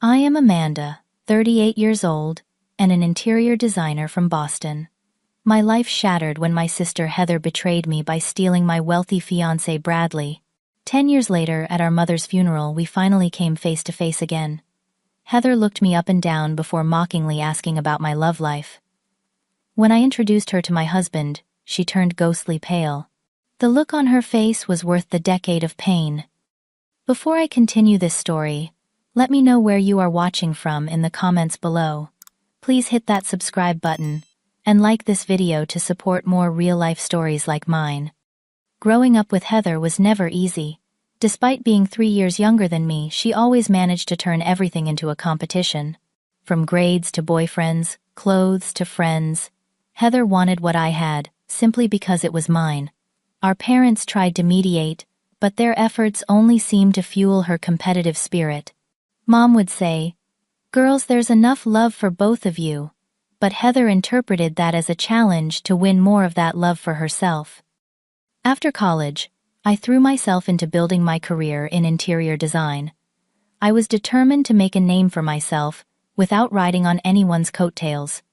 I am Amanda, 38 years old, and an interior designer from Boston. My life shattered when my sister Heather betrayed me by stealing my wealthy fiancé Bradley. 10 years later, at our mother's funeral, we finally came face to face again. Heather looked me up and down before mockingly asking about my love life. When I introduced her to my husband, she turned ghostly pale. The look on her face was worth the decade of pain. Before I continue this story, let me know where you are watching from in the comments below. Please hit that subscribe button and like this video to support more real-life stories like mine. Growing up with Heather was never easy. Despite being 3 years younger than me, she always managed to turn everything into a competition. From grades to boyfriends, clothes to friends, Heather wanted what I had, simply because it was mine. Our parents tried to mediate, but their efforts only seemed to fuel her competitive spirit. Mom would say, "Girls, there's enough love for both of you." But Heather interpreted that as a challenge to win more of that love for herself. After college, I threw myself into building my career in interior design. I was determined to make a name for myself without riding on anyone's coattails.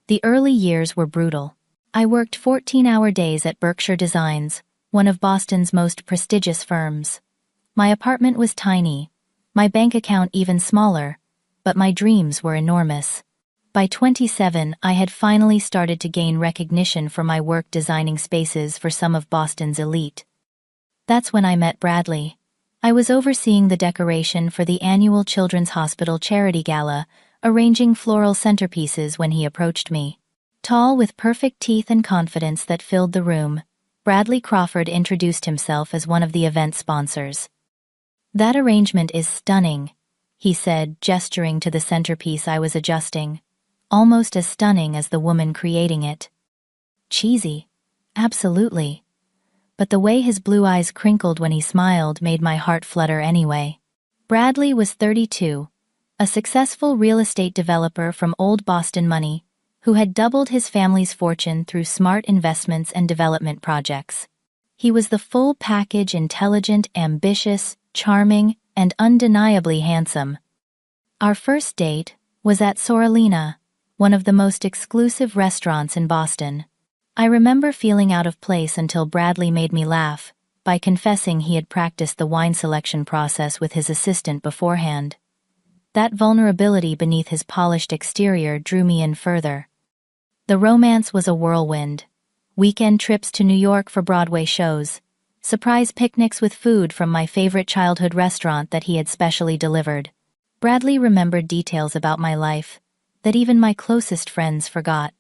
The early years were brutal. I worked 14-hour days at Berkshire Designs, one of Boston's most prestigious firms. My apartment was tiny, my bank account even smaller, but my dreams were enormous. By 27, I had finally started to gain recognition for my work designing spaces for some of Boston's elite. That's when I met Bradley. I was overseeing the decoration for the annual Children's Hospital Charity Gala, arranging floral centerpieces when he approached me. Tall, with perfect teeth and confidence that filled the room, Bradley Crawford introduced himself as one of the event sponsors. "That arrangement is stunning," he said, gesturing to the centerpiece I was adjusting. "Almost as stunning as the woman creating it." Cheesy? Absolutely. But the way his blue eyes crinkled when he smiled made my heart flutter anyway. Bradley was 32, a successful real estate developer from old Boston money, who had doubled his family's fortune through smart investments and development projects. He was the full package: intelligent, ambitious, charming, and undeniably handsome. Our first date was at Sorellina, one of the most exclusive restaurants in Boston. I remember feeling out of place until Bradley made me laugh by confessing he had practiced the wine selection process with his assistant beforehand. That vulnerability beneath his polished exterior drew me in further. The romance was a whirlwind. Weekend trips to New York for Broadway shows, surprise picnics with food from my favorite childhood restaurant that he had specially delivered. Bradley remembered details about my life that even my closest friends forgot.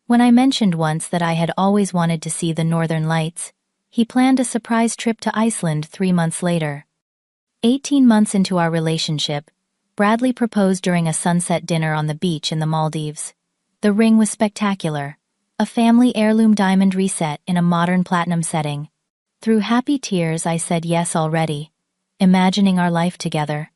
When I mentioned once that I had always wanted to see the Northern Lights, he planned a surprise trip to Iceland 3 months later. 18 months into our relationship, Bradley proposed during a sunset dinner on the beach in the Maldives. The ring was spectacular, a family heirloom diamond reset in a modern platinum setting. Through happy tears, I said yes already, imagining our life together.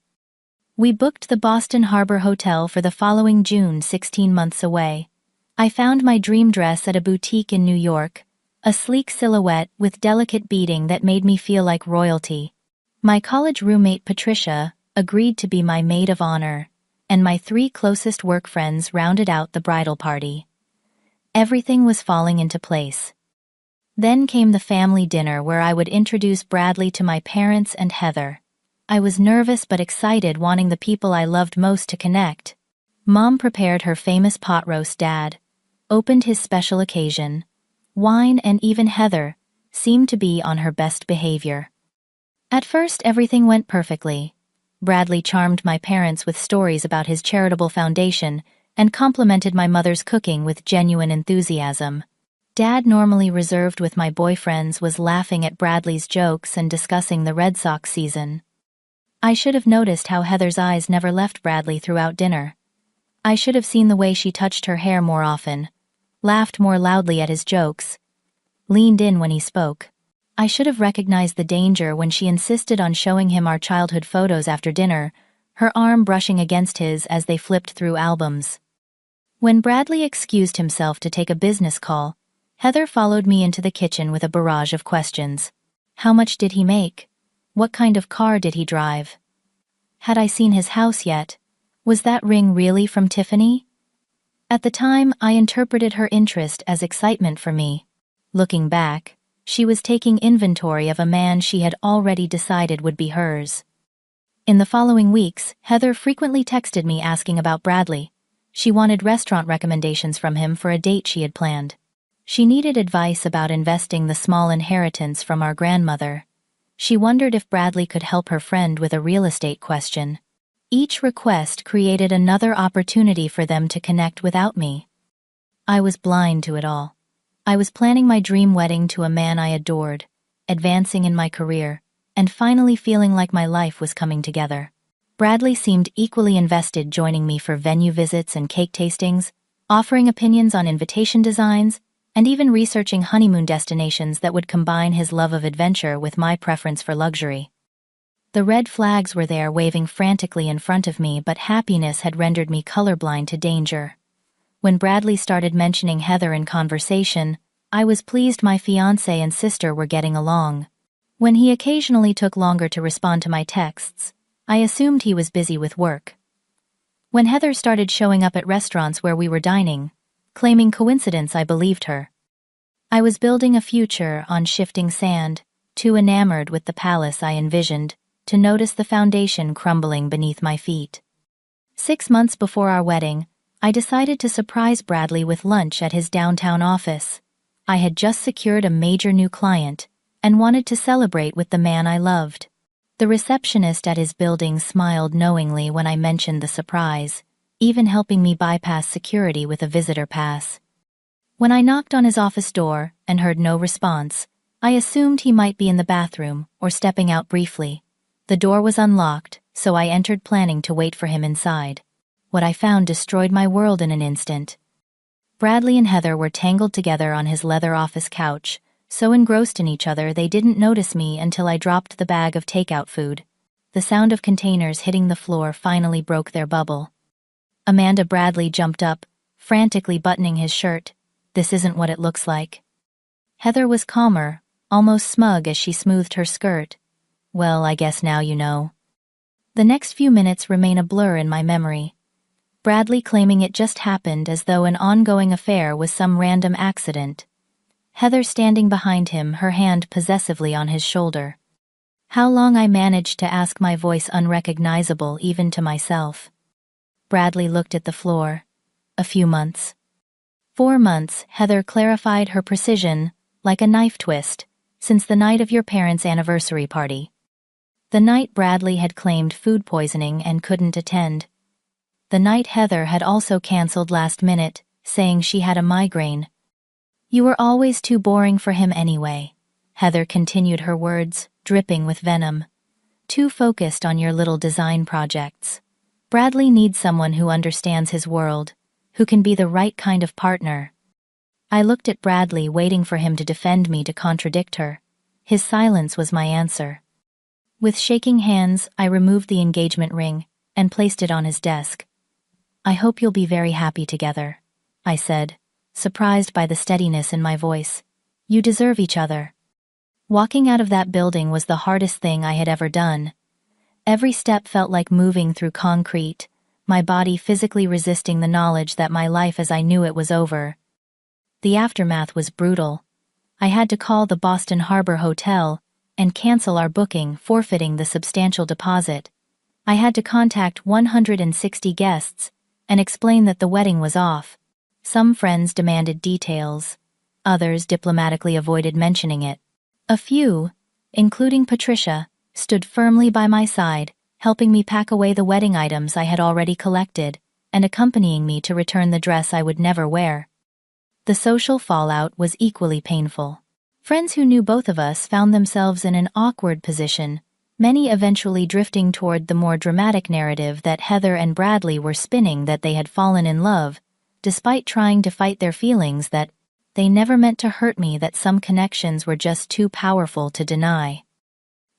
We booked the Boston Harbor Hotel for the following June, 16 months away. I found my dream dress at a boutique in New York, a sleek silhouette with delicate beading that made me feel like royalty. My college roommate Patricia agreed to be my maid of honor, and my 3 closest work friends rounded out the bridal party. Everything was falling into place. Then came the family dinner where I would introduce Bradley to my parents and Heather. I was nervous but excited, wanting the people I loved most to connect. Mom prepared her famous pot roast, Dad opened his special occasion. Wine, and even Heather seemed to be on her best behavior. At first, everything went perfectly. Bradley charmed my parents with stories about his charitable foundation and complimented my mother's cooking with genuine enthusiasm. Dad, normally reserved with my boyfriends, was laughing at Bradley's jokes and discussing the Red Sox season. I should have noticed how Heather's eyes never left Bradley throughout dinner. I should have seen the way she touched her hair more often, laughed more loudly at his jokes, leaned in when he spoke. I should have recognized the danger when she insisted on showing him our childhood photos after dinner, her arm brushing against his as they flipped through albums. When Bradley excused himself to take a business call, Heather followed me into the kitchen with a barrage of questions. How much did he make? What kind of car did he drive? Had I seen his house yet? Was that ring really from Tiffany? At the time, I interpreted her interest as excitement for me. Looking back, she was taking inventory of a man she had already decided would be hers. In the following weeks, Heather frequently texted me asking about Bradley. She wanted restaurant recommendations from him for a date she had planned. She needed advice about investing the small inheritance from our grandmother. She wondered if Bradley could help her friend with a real estate question. Each request created another opportunity for them to connect without me. I was blind to it all. I was planning my dream wedding to a man I adored, advancing in my career, and finally feeling like my life was coming together. Bradley seemed equally invested, joining me for venue visits and cake tastings, offering opinions on invitation designs, and even researching honeymoon destinations that would combine his love of adventure with my preference for luxury. The red flags were there waving frantically in front of me, but happiness had rendered me colorblind to danger. When Bradley started mentioning Heather in conversation, I was pleased my fiancé and sister were getting along. When he occasionally took longer to respond to my texts, I assumed he was busy with work. When Heather started showing up at restaurants where we were dining, claiming coincidence, I believed her. I was building a future on shifting sand, too enamored with the palace I envisioned to notice the foundation crumbling beneath my feet. 6 months before our wedding, I decided to surprise Bradley with lunch at his downtown office. I had just secured a major new client and wanted to celebrate with the man I loved. The receptionist at his building smiled knowingly when I mentioned the surprise, even helping me bypass security with a visitor pass. When I knocked on his office door and heard no response, I assumed he might be in the bathroom or stepping out briefly. The door was unlocked, so I entered planning to wait for him inside. What I found destroyed my world in an instant. Bradley and Heather were tangled together on his leather office couch, so engrossed in each other they didn't notice me until I dropped the bag of takeout food. The sound of containers hitting the floor finally broke their bubble. Amanda Bradley jumped up, frantically buttoning his shirt. "This isn't what it looks like." Heather was calmer, almost smug as she smoothed her skirt. "Well, I guess now you know." The next few minutes remain a blur in my memory. Bradley claiming it just happened as though an ongoing affair was some random accident. Heather standing behind him, her hand possessively on his shoulder. How long I managed to ask, my voice unrecognizable even to myself. Bradley looked at the floor. "A few months." 4 months, Heather clarified, her precision, like a knife twist, "since the night of your parents' anniversary party." The night Bradley had claimed food poisoning and couldn't attend. The night Heather had also canceled last minute, saying she had a migraine. "You were always too boring for him anyway," Heather continued, her words dripping with venom. "Too focused on your little design projects. Bradley needs someone who understands his world, who can be the right kind of partner." I looked at Bradley, waiting for him to defend me, to contradict her. His silence was my answer. With shaking hands, I removed the engagement ring and placed it on his desk. "I hope you'll be very happy together," I said, surprised by the steadiness in my voice. "You deserve each other." Walking out of that building was the hardest thing I had ever done. Every step felt like moving through concrete, my body physically resisting the knowledge that my life as I knew it was over. The aftermath was brutal. I had to call the Boston Harbor Hotel and cancel our booking, forfeiting the substantial deposit. I had to contact 160 guests and explain that the wedding was off. Some friends demanded details. Others diplomatically avoided mentioning it. A few, including Patricia, stood firmly by my side, helping me pack away the wedding items I had already collected, and accompanying me to return the dress I would never wear. The social fallout was equally painful. Friends who knew both of us found themselves in an awkward position, many eventually drifting toward the more dramatic narrative that Heather and Bradley were spinning, that they had fallen in love, despite trying to fight their feelings, that they never meant to hurt me, that some connections were just too powerful to deny.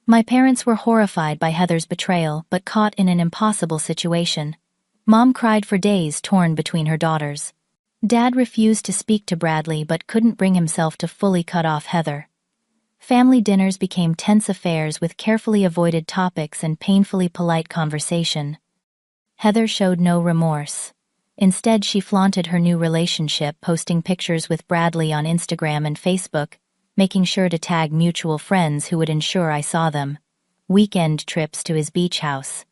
My parents were horrified by Heather's betrayal, but caught in an impossible situation. Mom cried for days, torn between her daughters. Dad refused to speak to Bradley but couldn't bring himself to fully cut off Heather. Family dinners became tense affairs with carefully avoided topics and painfully polite conversation. Heather showed no remorse. Instead, she flaunted her new relationship, posting pictures with Bradley on Instagram and Facebook, making sure to tag mutual friends who would ensure I saw them. Weekend trips to his beach house.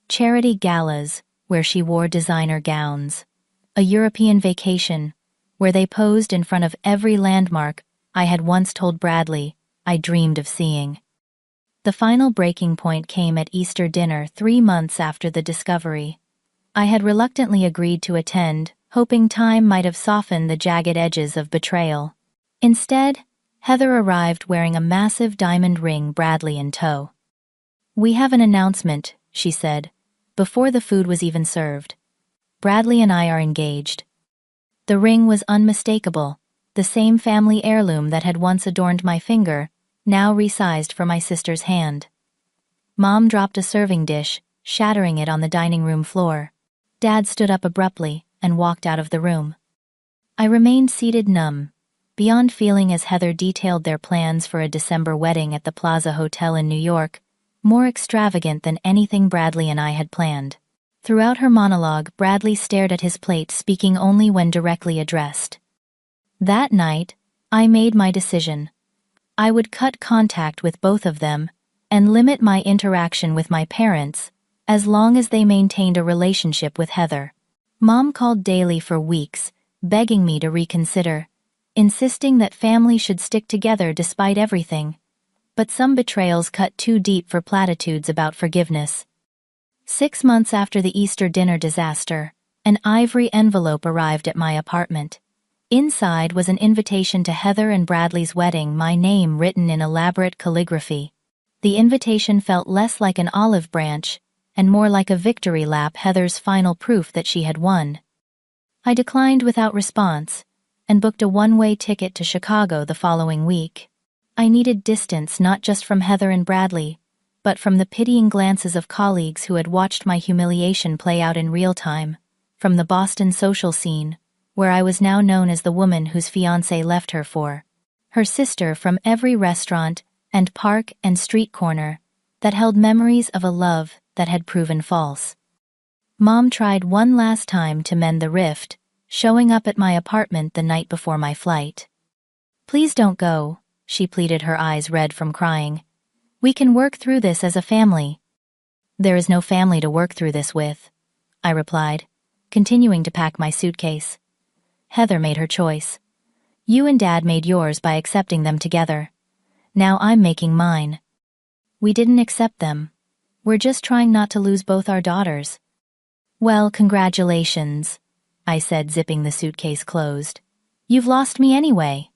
Charity galas, where she wore designer gowns. A European vacation, where they posed in front of every landmark I had once told Bradley I dreamed of seeing. The final breaking point came at Easter dinner 3 months after the discovery. I had reluctantly agreed to attend, hoping time might have softened the jagged edges of betrayal. Instead, Heather arrived wearing a massive diamond ring, Bradley in tow. "We have an announcement," she said, before the food was even served. "Bradley and I are engaged." The ring was unmistakable, the same family heirloom that had once adorned my finger, now resized for my sister's hand. Mom dropped a serving dish, shattering it on the dining room floor. Dad stood up abruptly and walked out of the room. I remained seated numb, beyond feeling as Heather detailed their plans for a December wedding at the Plaza Hotel in New York, more extravagant than anything Bradley and I had planned. Throughout her monologue, Bradley stared at his plate, speaking only when directly addressed. That night, I made my decision. I would cut contact with both of them and limit my interaction with my parents as long as they maintained a relationship with Heather. Mom called daily for weeks, begging me to reconsider, insisting that family should stick together despite everything. But some betrayals cut too deep for platitudes about forgiveness. 6 months after the Easter dinner disaster, an ivory envelope arrived at my apartment. Inside was an invitation to Heather and Bradley's wedding, my name written in elaborate calligraphy. The invitation felt less like an olive branch and more like a victory lap, Heather's final proof that she had won. I declined without response and booked a one-way ticket to Chicago the following week. I needed distance, not just from Heather and Bradley, but from the pitying glances of colleagues who had watched my humiliation play out in real time, from the Boston social scene, where I was now known as the woman whose fiancé left her for her sister, from every restaurant and park and street corner that held memories of a love that had proven false. Mom tried one last time to mend the rift, showing up at my apartment the night before my flight. "Please don't go," she pleaded, her eyes red from crying. "We can work through this as a family." "There is no family to work through this with," I replied, continuing to pack my suitcase. "Heather made her choice. You and Dad made yours by accepting them together. Now I'm making mine. We didn't accept them. We're just trying not to lose both our daughters." "Well, congratulations," I said, zipping the suitcase closed. "You've lost me anyway."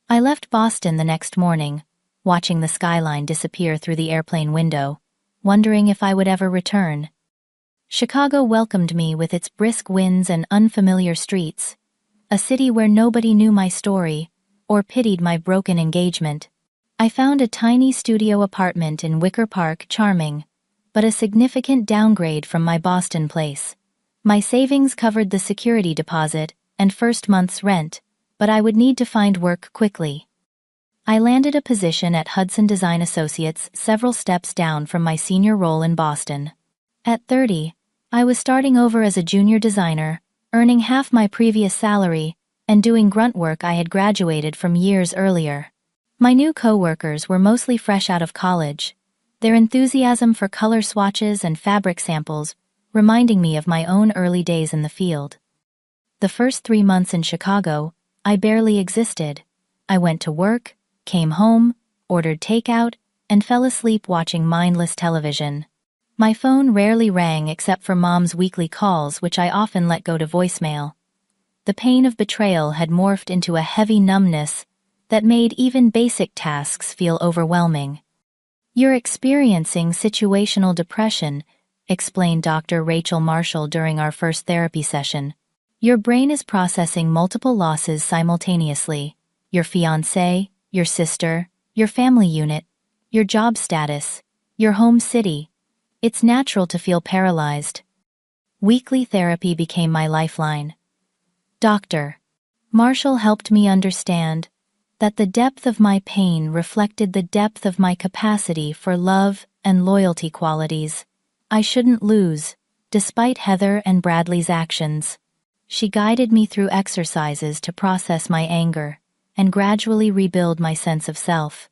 I left Boston the next morning, watching the skyline disappear through the airplane window, wondering if I would ever return. Chicago welcomed me with its brisk winds and unfamiliar streets, a city where nobody knew my story or pitied my broken engagement. I found a tiny studio apartment in Wicker Park charming, but a significant downgrade from my Boston place. My savings covered the security deposit and first month's rent, but I would need to find work quickly. I landed a position at Hudson Design Associates, several steps down from my senior role in Boston. At 30, I was starting over as a junior designer, earning half my previous salary and doing grunt work I had graduated from years earlier. My new co-workers were mostly fresh out of college, their enthusiasm for color swatches and fabric samples reminding me of my own early days in the field. The first 3 months in Chicago, I barely existed. I went to work, came home, ordered takeout, and fell asleep watching mindless television. My phone rarely rang except for Mom's weekly calls, which I often let go to voicemail. The pain of betrayal had morphed into a heavy numbness that made even basic tasks feel overwhelming. "You're experiencing situational depression," explained Dr. Rachel Marshall during our first therapy session. "Your brain is processing multiple losses simultaneously: your fiancé, your sister, your family unit, your job status, your home city. It's natural to feel paralyzed." Weekly therapy became my lifeline. Dr. Marshall helped me understand that the depth of my pain reflected the depth of my capacity for love and loyalty, qualities I shouldn't lose despite Heather and Bradley's actions. She guided me through exercises to process my anger and gradually rebuild my sense of self.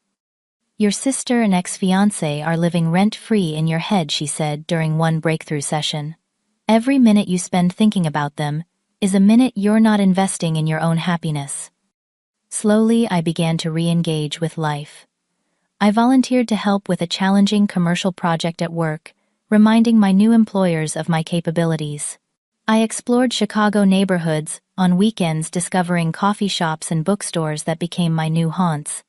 "Your sister and ex-fiancé are living rent-free in your head," she said during one breakthrough session. "Every minute you spend thinking about them is a minute you're not investing in your own happiness." Slowly, I began to re-engage with life. I volunteered to help with a challenging commercial project at work, reminding my new employers of my capabilities. I explored Chicago neighborhoods on weekends, discovering coffee shops and bookstores that became my new haunts.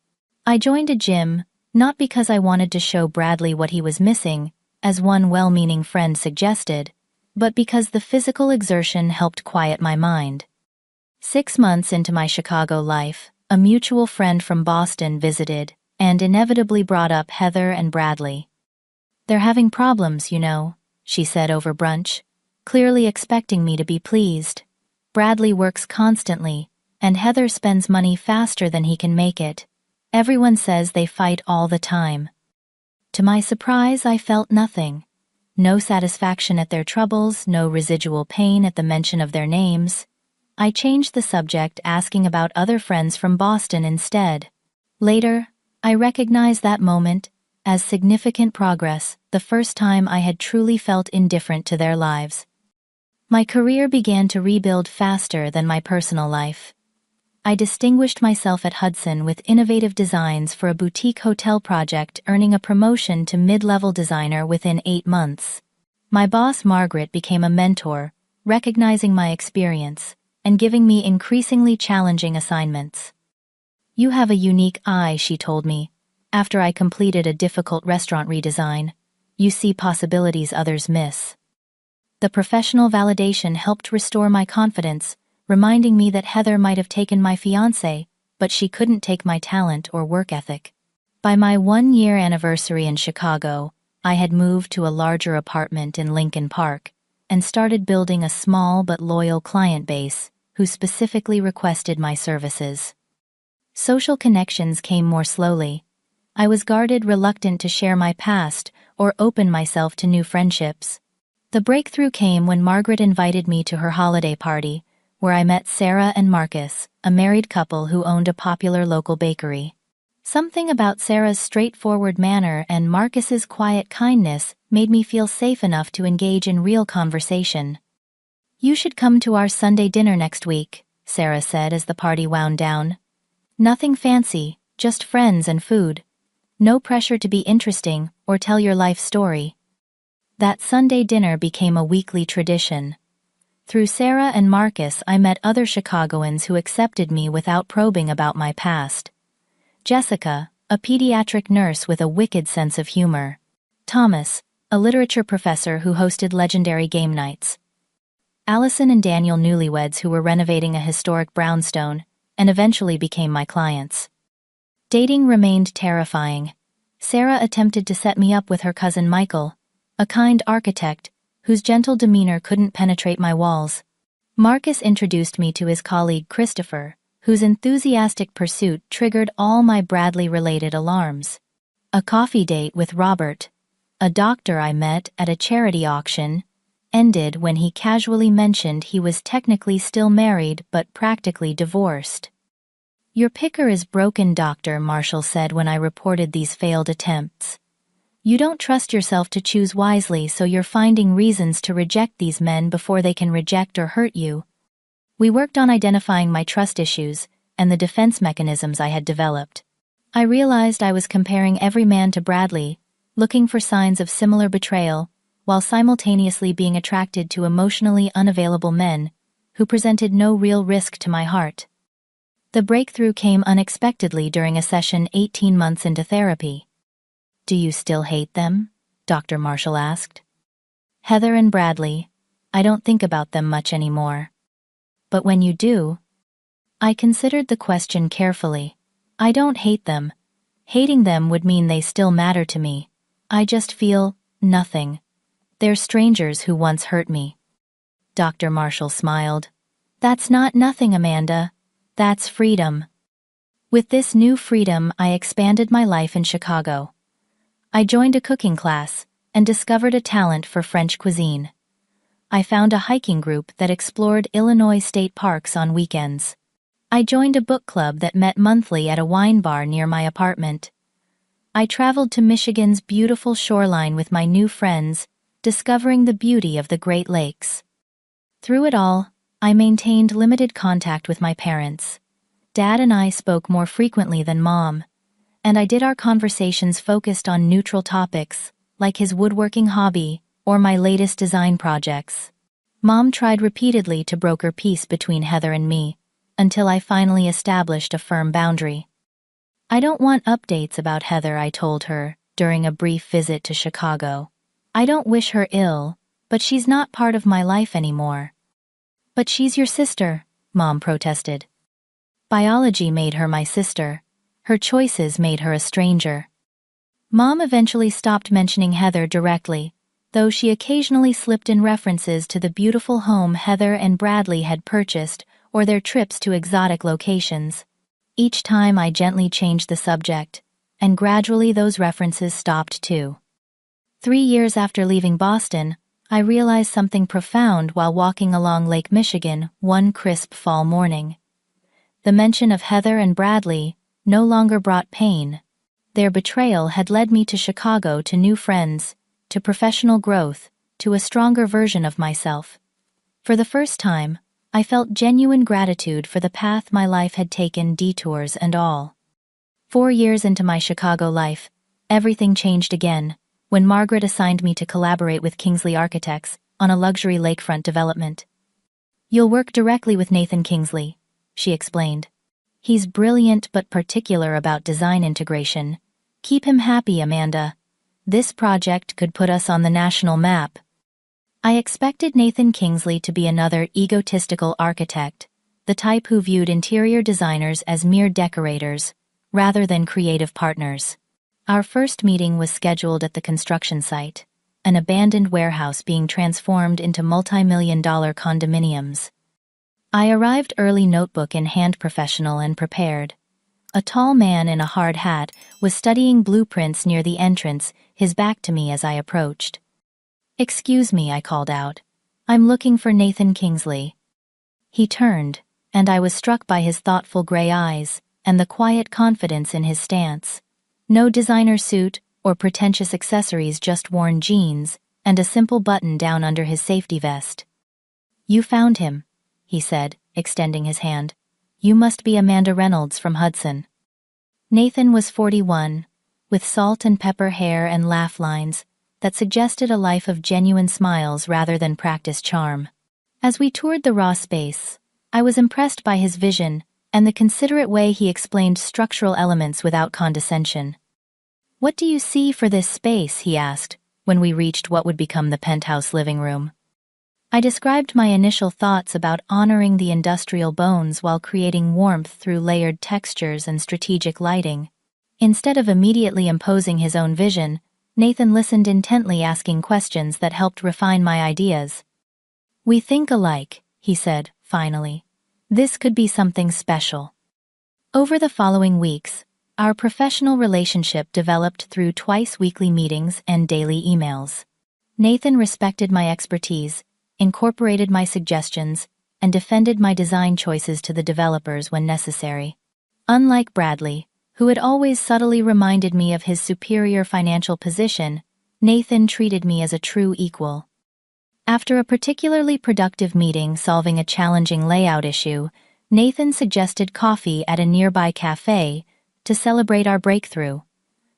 I joined a gym, not because I wanted to show Bradley what he was missing, as one well-meaning friend suggested, but because the physical exertion helped quiet my mind. 6 months into my Chicago life, a mutual friend from Boston visited and inevitably brought up Heather and Bradley. "They're having problems, you know," she said over brunch, clearly expecting me to be pleased. "Bradley works constantly, and Heather spends money faster than he can make it. Everyone says they fight all the time." To my surprise, I felt nothing. No satisfaction at their troubles, no residual pain at the mention of their names. I changed the subject, asking about other friends from Boston instead. Later, I recognized that moment as significant progress, the first time I had truly felt indifferent to their lives. My career began to rebuild faster than my personal life. I distinguished myself at Hudson with innovative designs for a boutique hotel project, earning a promotion to mid-level designer within 8 months. My boss, Margaret, became a mentor, recognizing my experience and giving me increasingly challenging assignments. "You have a unique eye," she told me, after I completed a difficult restaurant redesign. "You see possibilities others miss." The professional validation helped restore my confidence, reminding me that Heather might have taken my fiancé, but she couldn't take my talent or work ethic. By my 1-year anniversary in Chicago, I had moved to a larger apartment in Lincoln Park and started building a small but loyal client base who specifically requested my services. Social connections came more slowly. I was guarded, reluctant to share my past or open myself to new friendships. The breakthrough came when Margaret invited me to her holiday party, where I met Sarah and Marcus, a married couple who owned a popular local bakery. Something about Sarah's straightforward manner and Marcus's quiet kindness made me feel safe enough to engage in real conversation. "You should come to our Sunday dinner next week," Sarah said as the party wound down. "Nothing fancy, just friends and food. No pressure to be interesting or tell your life story." That Sunday dinner became a weekly tradition. Through Sarah and Marcus, I met other Chicagoans who accepted me without probing about my past. Jessica, a pediatric nurse with a wicked sense of humor. Thomas, a literature professor who hosted legendary game nights. Allison and Daniel, newlyweds who were renovating a historic brownstone and eventually became my clients. Dating remained terrifying. Sarah attempted to set me up with her cousin Michael, a kind architect whose gentle demeanor couldn't penetrate my walls. Marcus introduced me to his colleague Christopher, whose enthusiastic pursuit triggered all my Bradley-related alarms. A coffee date with Robert, a doctor I met at a charity auction, ended when he casually mentioned he was technically still married but practically divorced. "Your picker is broken, Dr. Marshall said when I reported these failed attempts. "You don't trust yourself to choose wisely, so you're finding reasons to reject these men before they can reject or hurt you." We worked on identifying my trust issues and the defense mechanisms I had developed. I realized I was comparing every man to Bradley, looking for signs of similar betrayal, while simultaneously being attracted to emotionally unavailable men who presented no real risk to my heart. The breakthrough came unexpectedly during a session 18 months into therapy. "Do you still hate them?" Dr. Marshall asked. "Heather and Bradley, I don't think about them much anymore." "But when you do?" I considered the question carefully. "I don't hate them. Hating them would mean they still matter to me. I just feel nothing. They're strangers who once hurt me." Dr. Marshall smiled. "That's not nothing, Amanda. That's freedom." With this new freedom, I expanded my life in Chicago. I joined a cooking class and discovered a talent for French cuisine. I found a hiking group that explored Illinois state parks on weekends. I joined a book club that met monthly at a wine bar near my apartment. I traveled to Michigan's beautiful shoreline with my new friends, discovering the beauty of the Great Lakes. Through it all, I maintained limited contact with my parents. Dad and I spoke more frequently than Mom, and I did our conversations focused on neutral topics, like his woodworking hobby or my latest design projects. Mom tried repeatedly to broker peace between Heather and me, until I finally established a firm boundary. "I don't want updates about Heather," I told her, during a brief visit to Chicago. "I don't wish her ill, but she's not part of my life anymore." "But she's your sister," Mom protested. "Biology made her my sister. Her choices made her a stranger." Mom eventually stopped mentioning Heather directly, though she occasionally slipped in references to the beautiful home Heather and Bradley had purchased or their trips to exotic locations. Each time I gently changed the subject, and gradually those references stopped too. 3 years after leaving Boston, I realized something profound while walking along Lake Michigan one crisp fall morning. The mention of Heather and Bradley no longer brought pain. Their betrayal had led me to Chicago, to new friends, to professional growth, to a stronger version of myself. For the first time, I felt genuine gratitude for the path my life had taken, detours and all. 4 years into my Chicago life, everything changed again, when Margaret assigned me to collaborate with Kingsley Architects on a luxury lakefront development. "You'll work directly with Nathan Kingsley," she explained. "He's brilliant but particular about design integration. Keep him happy, Amanda. This project could put us on the national map." I expected Nathan Kingsley to be another egotistical architect, the type who viewed interior designers as mere decorators, rather than creative partners. Our first meeting was scheduled at the construction site, an abandoned warehouse being transformed into multi-million-dollar condominiums. I arrived early, notebook in hand, professional and prepared. A tall man in a hard hat was studying blueprints near the entrance, his back to me as I approached. "Excuse me," I called out. "I'm looking for Nathan Kingsley." He turned, and I was struck by his thoughtful gray eyes and the quiet confidence in his stance. No designer suit or pretentious accessories, just worn jeans and a simple button down under his safety vest. "You found him," he said, extending his hand. "You must be Amanda Reynolds from Hudson." Nathan was 41, with salt and pepper hair and laugh lines that suggested a life of genuine smiles rather than practiced charm. As we toured the raw space, I was impressed by his vision and the considerate way he explained structural elements without condescension. "What do you see for this space?" he asked, when we reached what would become the penthouse living room. I described my initial thoughts about honoring the industrial bones while creating warmth through layered textures and strategic lighting. Instead of immediately imposing his own vision, Nathan listened intently, asking questions that helped refine my ideas. "We think alike," he said, finally. "This could be something special." Over the following weeks, our professional relationship developed through twice-weekly meetings and daily emails. Nathan respected my expertise, incorporated my suggestions, and defended my design choices to the developers when necessary. Unlike Bradley, who had always subtly reminded me of his superior financial position, Nathan treated me as a true equal. After a particularly productive meeting solving a challenging layout issue, Nathan suggested coffee at a nearby cafe to celebrate our breakthrough.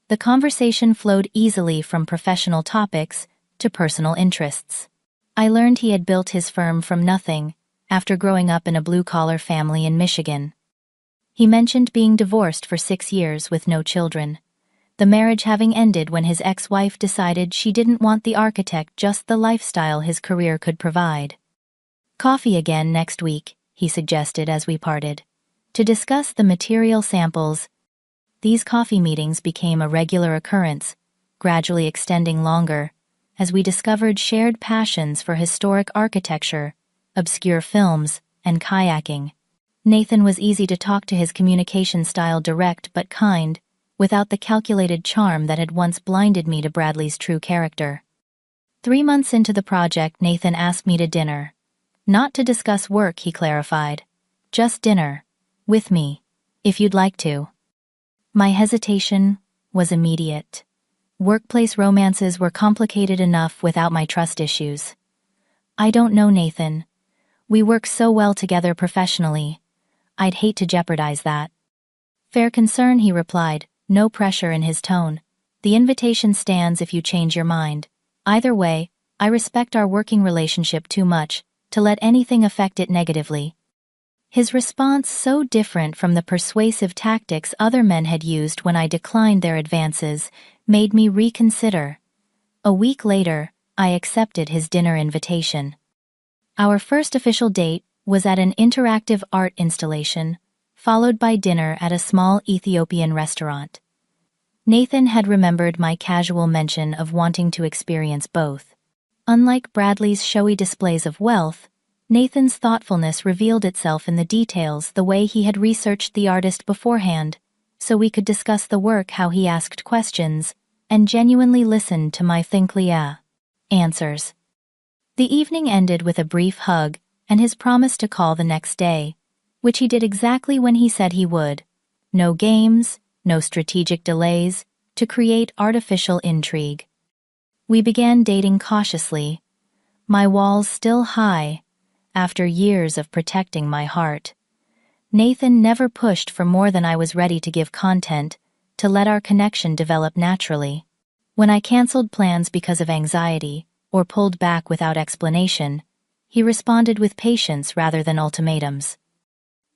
The conversation flowed easily from professional topics to personal interests. I learned he had built his firm from nothing, after growing up in a blue-collar family in Michigan. He mentioned being divorced for 6 years with no children, the marriage having ended when his ex-wife decided she didn't want the architect, just the lifestyle his career could provide. "Coffee again next week," he suggested as we parted, to discuss the material samples. These coffee meetings became a regular occurrence, gradually extending longer, as we discovered shared passions for historic architecture, obscure films, and kayaking. Nathan was easy to talk to, his communication style direct but kind, without the calculated charm that had once blinded me to Bradley's true character. 3 months into the project, Nathan asked me to dinner. Not to discuss work, he clarified. Just dinner. With me. If you'd like to. My hesitation was immediate. Workplace romances were complicated enough without my trust issues. I don't know, Nathan. We work so well together professionally. I'd hate to jeopardize that. Fair concern, he replied, no pressure in his tone. The invitation stands if you change your mind. Either way, I respect our working relationship too much to let anything affect it negatively. His response, so different from the persuasive tactics other men had used when I declined their advances, made me reconsider. A week later, I accepted his dinner invitation. Our first official date was at an interactive art installation, followed by dinner at a small Ethiopian restaurant. Nathan had remembered my casual mention of wanting to experience both. Unlike Bradley's showy displays of wealth, Nathan's thoughtfulness revealed itself in the details, the way he had researched the artist beforehand, so we could discuss the work, how he asked questions, and genuinely listened to my answers. The evening ended with a brief hug and his promise to call the next day, which he did exactly when he said he would. No games, no strategic delays, to create artificial intrigue. We began dating cautiously, my walls still high, after years of protecting my heart. Nathan never pushed for more than I was ready to give, content to let our connection develop naturally. When I canceled plans because of anxiety, or pulled back without explanation, he responded with patience rather than ultimatums.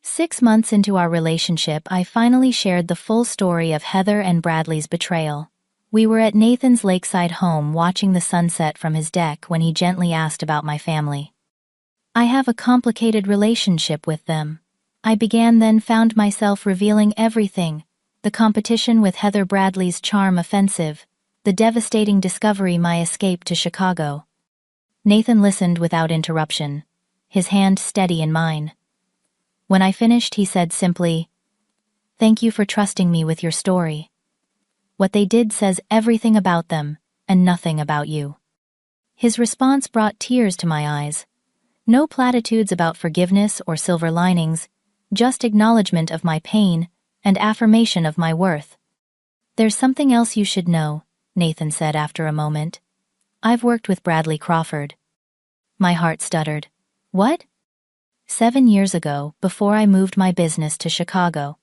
6 months into our relationship, I finally shared the full story of Heather and Bradley's betrayal. We were at Nathan's lakeside home watching the sunset from his deck when he gently asked about my family. I have a complicated relationship with them. I began, then found myself revealing everything. The competition with Heather, Bradley's charm offensive, the devastating discovery, my escape to Chicago. Nathan listened without interruption, his hand steady in mine. When I finished, he said simply, "Thank you for trusting me with your story. What they did says everything about them, and nothing about you." His response brought tears to my eyes. No platitudes about forgiveness or silver linings, just acknowledgement of my pain and affirmation of my worth. "There's something else you should know," Nathan said after a moment. "I've worked with Bradley Crawford." My heart stuttered. "What?" 7 years ago, before I moved my business to Chicago.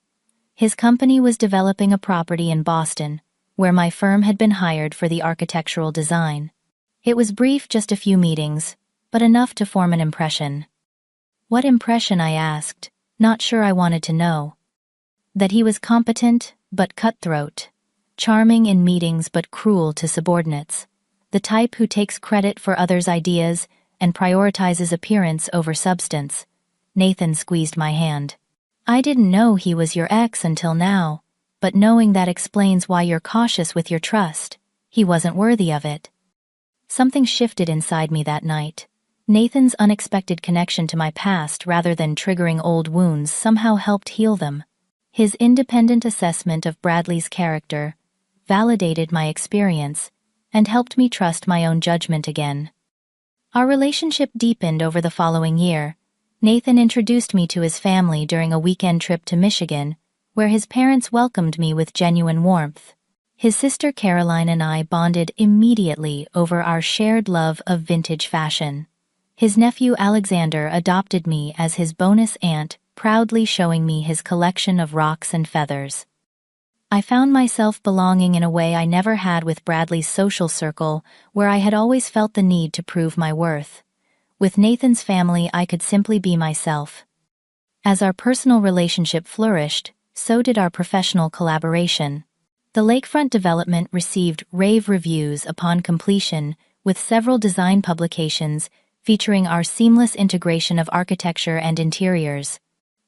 His company was developing a property in Boston, where my firm had been hired for the architectural design. It was brief, just a few meetings, but enough to form an impression. What impression, I asked, not sure I wanted to know. That he was competent, but cutthroat. Charming in meetings, but cruel to subordinates. The type who takes credit for others' ideas and prioritizes appearance over substance. Nathan squeezed my hand. "I didn't know he was your ex until now, but knowing that explains why you're cautious with your trust. He wasn't worthy of it." Something shifted inside me that night. Nathan's unexpected connection to my past, rather than triggering old wounds, somehow helped heal them. His independent assessment of Bradley's character validated my experience and helped me trust my own judgment again. Our relationship deepened over the following year. Nathan introduced me to his family during a weekend trip to Michigan, where his parents welcomed me with genuine warmth. His sister Caroline and I bonded immediately over our shared love of vintage fashion. His nephew Alexander adopted me as his bonus aunt, proudly showing me his collection of rocks and feathers. I found myself belonging in a way I never had with Bradley's social circle, where I had always felt the need to prove my worth. With Nathan's family, I could simply be myself. As our personal relationship flourished, so did our professional collaboration. The lakefront development received rave reviews upon completion, with several design publications featuring our seamless integration of architecture and interiors.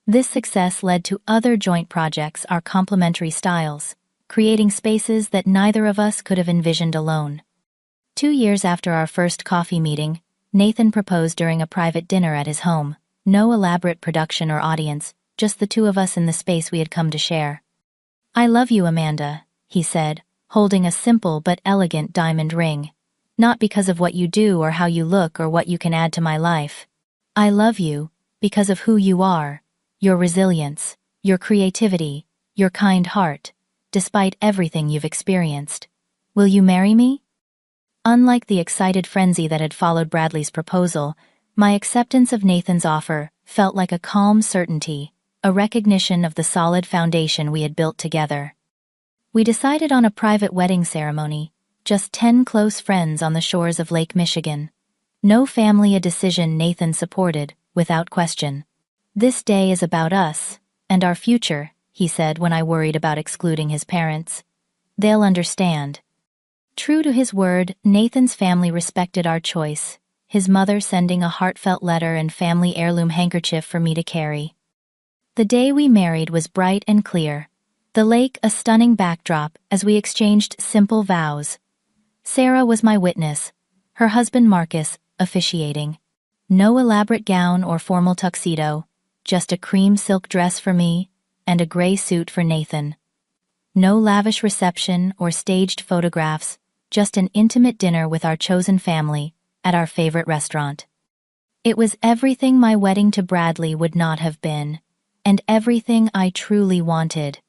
This success led to other joint projects, our complementary styles, creating spaces that neither of us could have envisioned alone. 2 years after our first coffee meeting, Nathan proposed during a private dinner at his home. No elaborate production or audience, just the two of us in the space we had come to share. "I love you, Amanda," he said, holding a simple but elegant diamond ring. not because of what you do or how you look or what you can add to my life. I love you because of who you are, your resilience, your creativity, your kind heart, despite everything you've experienced. Will you marry me? Unlike the excited frenzy that had followed Bradley's proposal, my acceptance of Nathan's offer felt like a calm certainty, a recognition of the solid foundation we had built together. We decided on a private wedding ceremony, just 10 close friends on the shores of Lake Michigan. No family, a decision Nathan supported, without question. This day is about us, and our future, he said when I worried about excluding his parents. They'll understand. True to his word, Nathan's family respected our choice, his mother sending a heartfelt letter and family heirloom handkerchief for me to carry. The day we married was bright and clear, the lake a stunning backdrop as we exchanged simple vows. Sarah was my witness, her husband Marcus officiating. No elaborate gown or formal tuxedo, just a cream silk dress for me and a gray suit for Nathan. No lavish reception or staged photographs, just an intimate dinner with our chosen family at our favorite restaurant. It was everything my wedding to Bradley would not have been, and everything I truly wanted.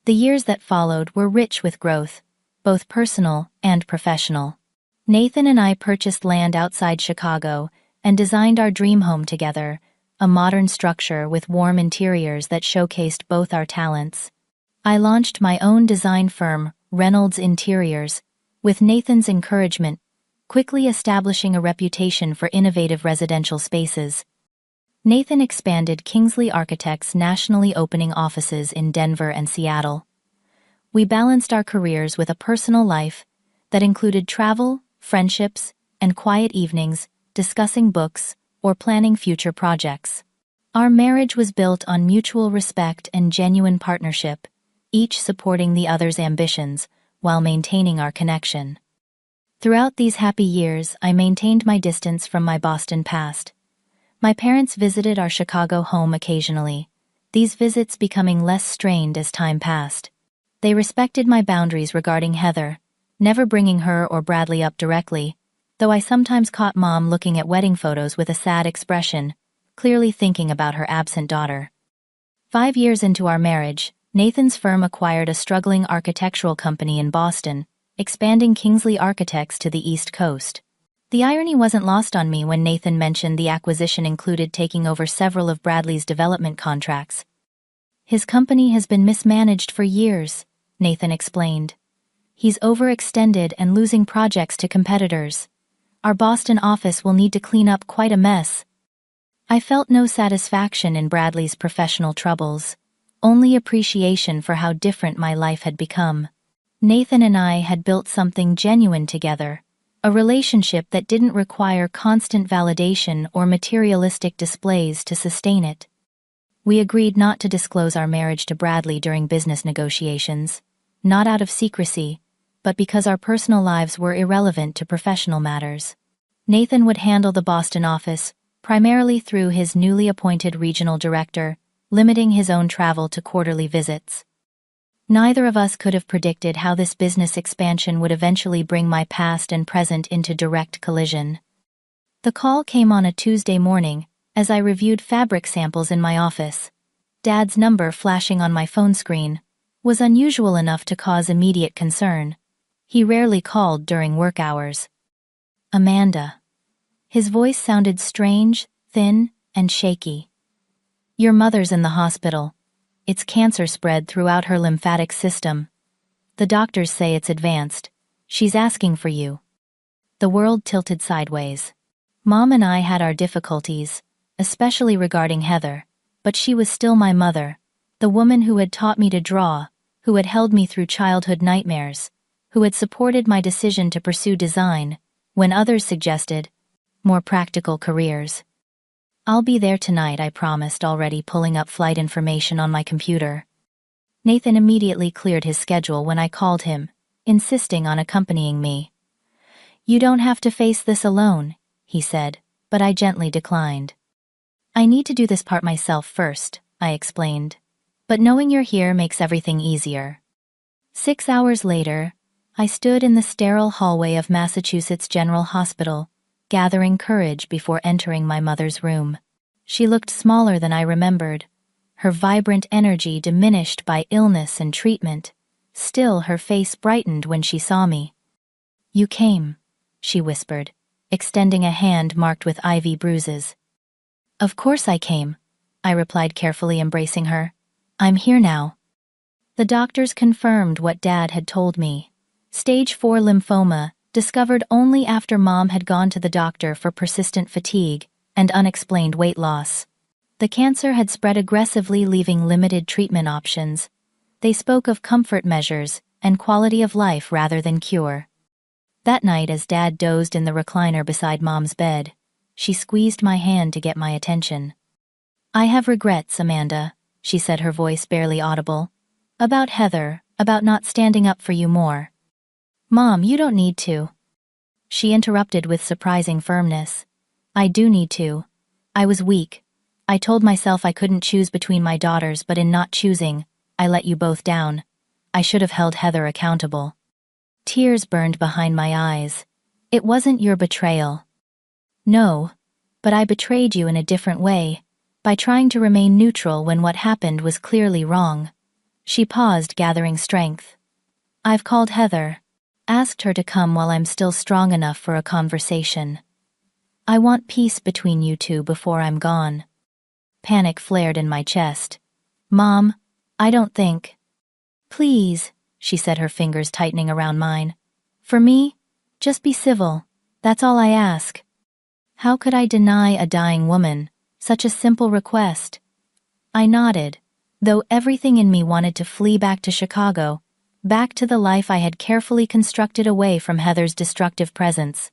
The years that followed were rich with growth, both personal and professional. Nathan and I purchased land outside Chicago and designed our dream home together, a modern structure with warm interiors that showcased both our talents. I launched my own design firm, Reynolds Interiors, with Nathan's encouragement, quickly establishing a reputation for innovative residential spaces. Nathan expanded Kingsley Architects, nationally opening offices in Denver and Seattle. We balanced our careers with a personal life that included travel, friendships, and quiet evenings discussing books or planning future projects. Our marriage was built on mutual respect and genuine partnership, each supporting the other's ambitions while maintaining our connection. Throughout these happy years, I maintained my distance from my Boston past. My parents visited our Chicago home occasionally, these visits becoming less strained as time passed. They respected my boundaries regarding Heather, never bringing her or Bradley up directly, though I sometimes caught Mom looking at wedding photos with a sad expression, clearly thinking about her absent daughter. 5 years into our marriage, Nathan's firm acquired a struggling architectural company in Boston, expanding Kingsley Architects to the East Coast. The irony wasn't lost on me when Nathan mentioned the acquisition included taking over several of Bradley's development contracts. His company has been mismanaged for years, Nathan explained. He's overextended and losing projects to competitors. Our Boston office will need to clean up quite a mess. I felt no satisfaction in Bradley's professional troubles, only appreciation for how different my life had become. Nathan and I had built something genuine together, a relationship that didn't require constant validation or materialistic displays to sustain it. We agreed not to disclose our marriage to Bradley during business negotiations, not out of secrecy, but because our personal lives were irrelevant to professional matters. Nathan would handle the Boston office, primarily through his newly appointed regional director, limiting his own travel to quarterly visits. Neither of us could have predicted how this business expansion would eventually bring my past and present into direct collision. The call came on a Tuesday morning, as I reviewed fabric samples in my office. Dad's number flashing on my phone screen was unusual enough to cause immediate concern. He rarely called during work hours. Amanda. His voice sounded strange, thin, and shaky. Your mother's in the hospital. It's cancer spread throughout her lymphatic system. The doctors say it's advanced. She's asking for you. The world tilted sideways. Mom and I had our difficulties, especially regarding Heather, but she was still my mother, the woman who had taught me to draw, who had held me through childhood nightmares, who had supported my decision to pursue design, when others suggested more practical careers. I'll be there tonight, I promised, already pulling up flight information on my computer. Nathan immediately cleared his schedule when I called him, insisting on accompanying me. You don't have to face this alone, he said, but I gently declined. I need to do this part myself first, I explained. But knowing you're here makes everything easier. 6 hours later, I stood in the sterile hallway of Massachusetts General Hospital, gathering courage before entering my mother's room. She looked smaller than I remembered, her vibrant energy diminished by illness and treatment. Still, her face brightened when she saw me. "You came," she whispered, extending a hand marked with ivy bruises. "Of course I came," I replied, carefully embracing her. "I'm here now." The doctors confirmed what Dad had told me. Stage 4 lymphoma, discovered only after Mom had gone to the doctor for persistent fatigue and unexplained weight loss. The cancer had spread aggressively, leaving limited treatment options. They spoke of comfort measures and quality of life rather than cure. That night, as Dad dozed in the recliner beside Mom's bed, she squeezed my hand to get my attention. "I have regrets, Amanda," she said, her voice barely audible. "About Heather, about not standing up for you more." "Mom, you don't need to," she interrupted with surprising firmness. "I do need to. I was weak. I told myself I couldn't choose between my daughters, but in not choosing, I let you both down. I should have held Heather accountable." Tears burned behind my eyes. "It wasn't your betrayal." "No, but I betrayed you in a different way, by trying to remain neutral when what happened was clearly wrong." She paused, gathering strength. "I've called Heather, asked her to come while I'm still strong enough for a conversation. I want peace between you two before I'm gone." Panic flared in my chest. "Mom, I don't think." "Please," she said, her fingers tightening around mine. "For me, just be civil. That's all I ask." How could I deny a dying woman such a simple request? I nodded, though everything in me wanted to flee back to Chicago, back to the life I had carefully constructed away from Heather's destructive presence.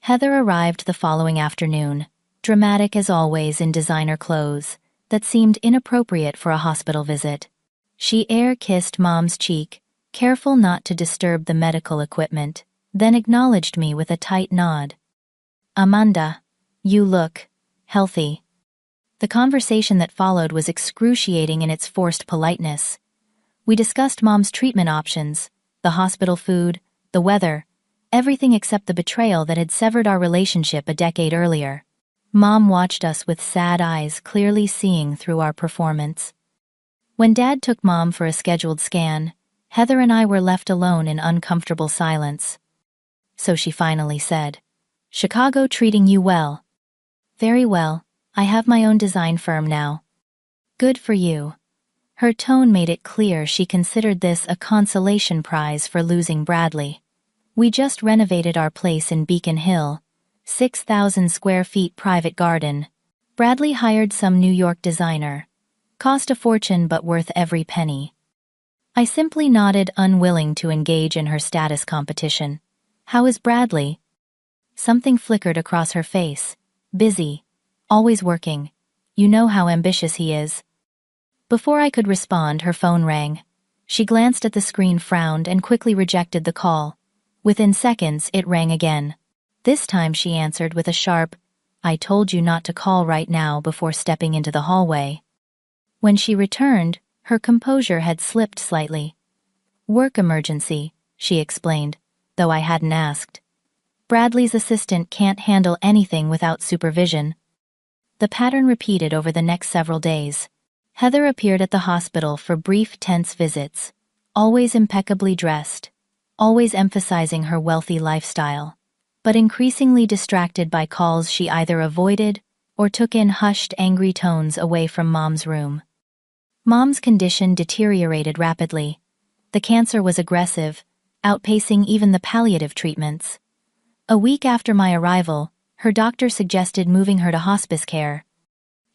Heather arrived the following afternoon, dramatic as always in designer clothes that seemed inappropriate for a hospital visit. She air-kissed Mom's cheek, careful not to disturb the medical equipment, then acknowledged me with a tight nod. "Amanda, you look healthy." The conversation that followed was excruciating in its forced politeness. We discussed Mom's treatment options, the hospital food, the weather, everything except the betrayal that had severed our relationship a decade earlier. Mom watched us with sad eyes, clearly seeing through our performance. When Dad took Mom for a scheduled scan, Heather and I were left alone in uncomfortable silence. So she finally said, "Chicago treating you well?" "Very well. I have my own design firm now." "Good for you." Her tone made it clear she considered this a consolation prize for losing Bradley. "We just renovated our place in Beacon Hill, 6,000 square feet private garden. Bradley hired some New York designer. Cost a fortune but worth every penny." I simply nodded, unwilling to engage in her status competition. "How is Bradley?" Something flickered across her face. "Busy. Always working. You know how ambitious he is." Before I could respond, her phone rang. She glanced at the screen, frowned, and quickly rejected the call. Within seconds, it rang again. This time she answered with a sharp, "I told you not to call right now," before stepping into the hallway. When she returned, her composure had slipped slightly. "Work emergency," she explained, though I hadn't asked. "Bradley's assistant can't handle anything without supervision." The pattern repeated over the next several days. Heather appeared at the hospital for brief, tense visits, always impeccably dressed, always emphasizing her wealthy lifestyle, but increasingly distracted by calls she either avoided or took in hushed, angry tones away from Mom's room. Mom's condition deteriorated rapidly. The cancer was aggressive, outpacing even the palliative treatments. A week after my arrival, her doctor suggested moving her to hospice care.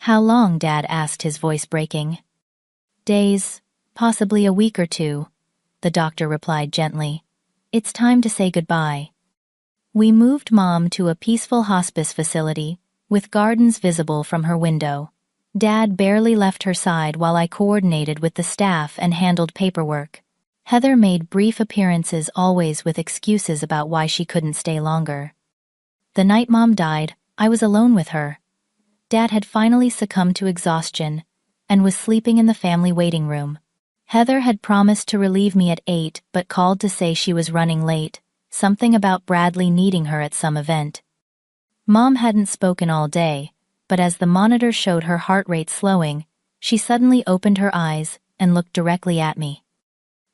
"How long?" Dad asked, his voice breaking. "Days, possibly a week or two," the doctor replied gently. "It's time to say goodbye." We moved Mom to a peaceful hospice facility, with gardens visible from her window. Dad barely left her side while I coordinated with the staff and handled paperwork. Heather made brief appearances, always with excuses about why she couldn't stay longer. The night Mom died, I was alone with her. Dad had finally succumbed to exhaustion and was sleeping in the family waiting room. Heather had promised to relieve me at 8 but called to say she was running late, something about Bradley needing her at some event. Mom hadn't spoken all day, but as the monitor showed her heart rate slowing, she suddenly opened her eyes and looked directly at me.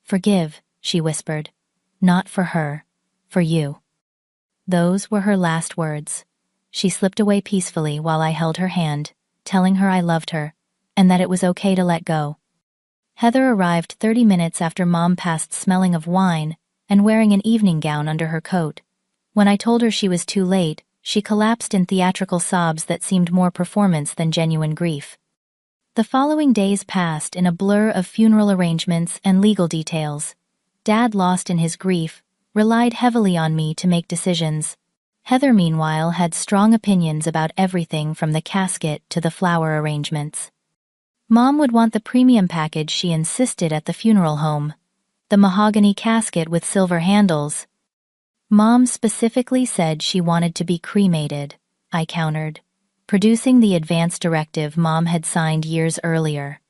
"Forgive," she whispered. "Not for her, for you." Those were her last words. She slipped away peacefully while I held her hand, telling her I loved her, and that it was okay to let go. Heather arrived 30 minutes after Mom passed, smelling of wine and wearing an evening gown under her coat. When I told her she was too late, she collapsed in theatrical sobs that seemed more performance than genuine grief. The following days passed in a blur of funeral arrangements and legal details. Dad, lost in his grief, relied heavily on me to make decisions. Heather, meanwhile, had strong opinions about everything from the casket to the flower arrangements. Mom would want the premium package she insisted at the funeral home. The mahogany casket with silver handles. Mom specifically said she wanted to be cremated, I countered, producing the advance directive Mom had signed years earlier.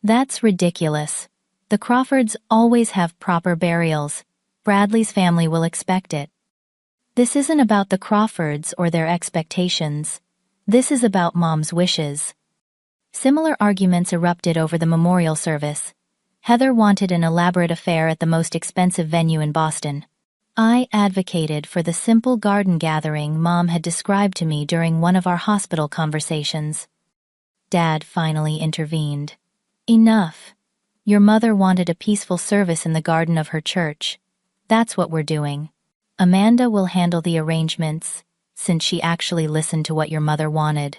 "That's ridiculous. The Crawfords always have proper burials. Bradley's family will expect it." "This isn't about the Crawfords or their expectations. This is about Mom's wishes." Similar arguments erupted over the memorial service. Heather wanted an elaborate affair at the most expensive venue in Boston. I advocated for the simple garden gathering Mom had described to me during one of our hospital conversations. Dad finally intervened. "Enough. Your mother wanted a peaceful service in the garden of her church. That's what we're doing. Amanda will handle the arrangements, since she actually listened to what your mother wanted."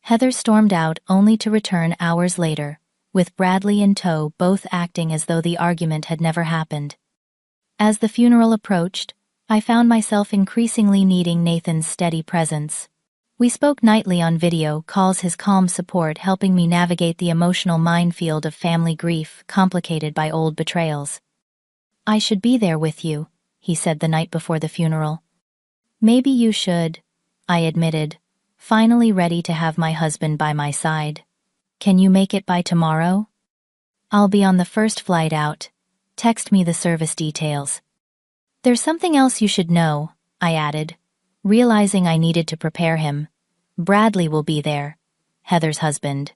Heather stormed out, only to return hours later, with Bradley in tow, both acting as though the argument had never happened. As the funeral approached, I found myself increasingly needing Nathan's steady presence. We spoke nightly on video calls, his calm support helping me navigate the emotional minefield of family grief complicated by old betrayals. "I should be there with you," he said the night before the funeral. "Maybe you should," I admitted, finally ready to have my husband by my side. "Can you make it by tomorrow?" "I'll be on the first flight out. Text me the service details." "There's something else you should know," I added, realizing I needed to prepare him. "Bradley will be there, Heather's husband."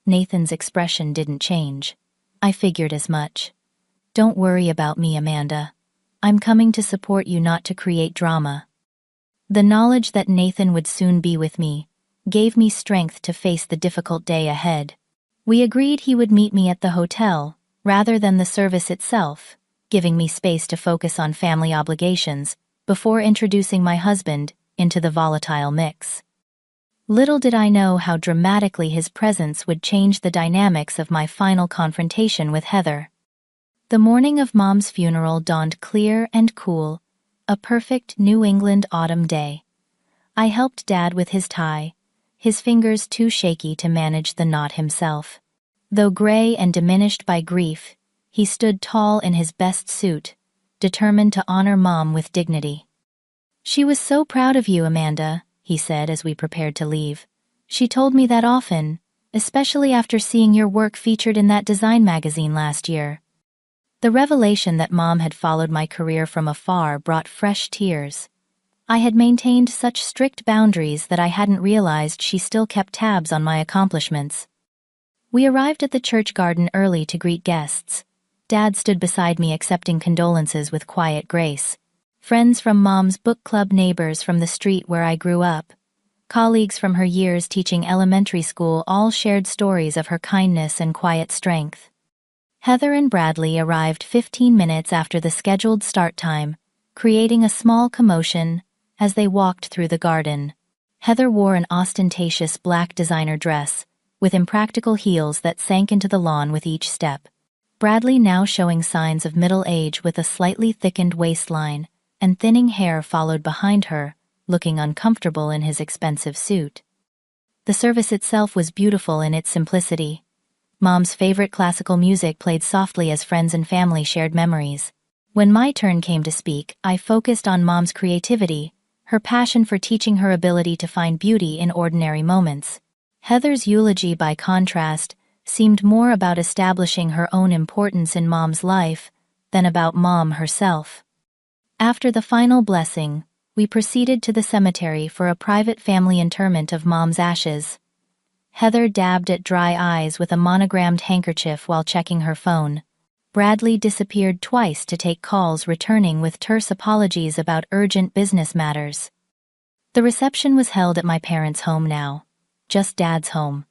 Nathan's expression didn't change. I figured as much. "Don't worry about me, Amanda. I'm coming to support you, not to create drama." The knowledge that Nathan would soon be with me gave me strength to face the difficult day ahead. We agreed he would meet me at the hotel, rather than the service itself, giving me space to focus on family obligations before introducing my husband into the volatile mix. Little did I know how dramatically his presence would change the dynamics of my final confrontation with Heather. The morning of Mom's funeral dawned clear and cool, a perfect New England autumn day. I helped Dad with his tie, his fingers too shaky to manage the knot himself. Though gray and diminished by grief, he stood tall in his best suit, determined to honor Mom with dignity. "She was so proud of you, Amanda," he said as we prepared to leave. "She told me that often, especially after seeing your work featured in that design magazine last year." The revelation that Mom had followed my career from afar brought fresh tears. I had maintained such strict boundaries that I hadn't realized she still kept tabs on my accomplishments. We arrived at the church garden early to greet guests. Dad stood beside me accepting condolences with quiet grace. Friends from Mom's book club, neighbors from the street where I grew up, colleagues from her years teaching elementary school all shared stories of her kindness and quiet strength. Heather and Bradley arrived 15 minutes after the scheduled start time, creating a small commotion as they walked through the garden. Heather wore an ostentatious black designer dress, with impractical heels that sank into the lawn with each step. Bradley, now showing signs of middle age with a slightly thickened waistline and thinning hair, followed behind her, looking uncomfortable in his expensive suit. The service itself was beautiful in its simplicity. Mom's favorite classical music played softly as friends and family shared memories. When my turn came to speak, I focused on Mom's creativity, her passion for teaching, her ability to find beauty in ordinary moments. Heather's eulogy, by contrast, seemed more about establishing her own importance in Mom's life than about Mom herself. After the final blessing, we proceeded to the cemetery for a private family interment of Mom's ashes. Heather dabbed at dry eyes with a monogrammed handkerchief while checking her phone. Bradley disappeared twice to take calls, returning with terse apologies about urgent business matters. The reception was held at my parents' home now, just Dad's home.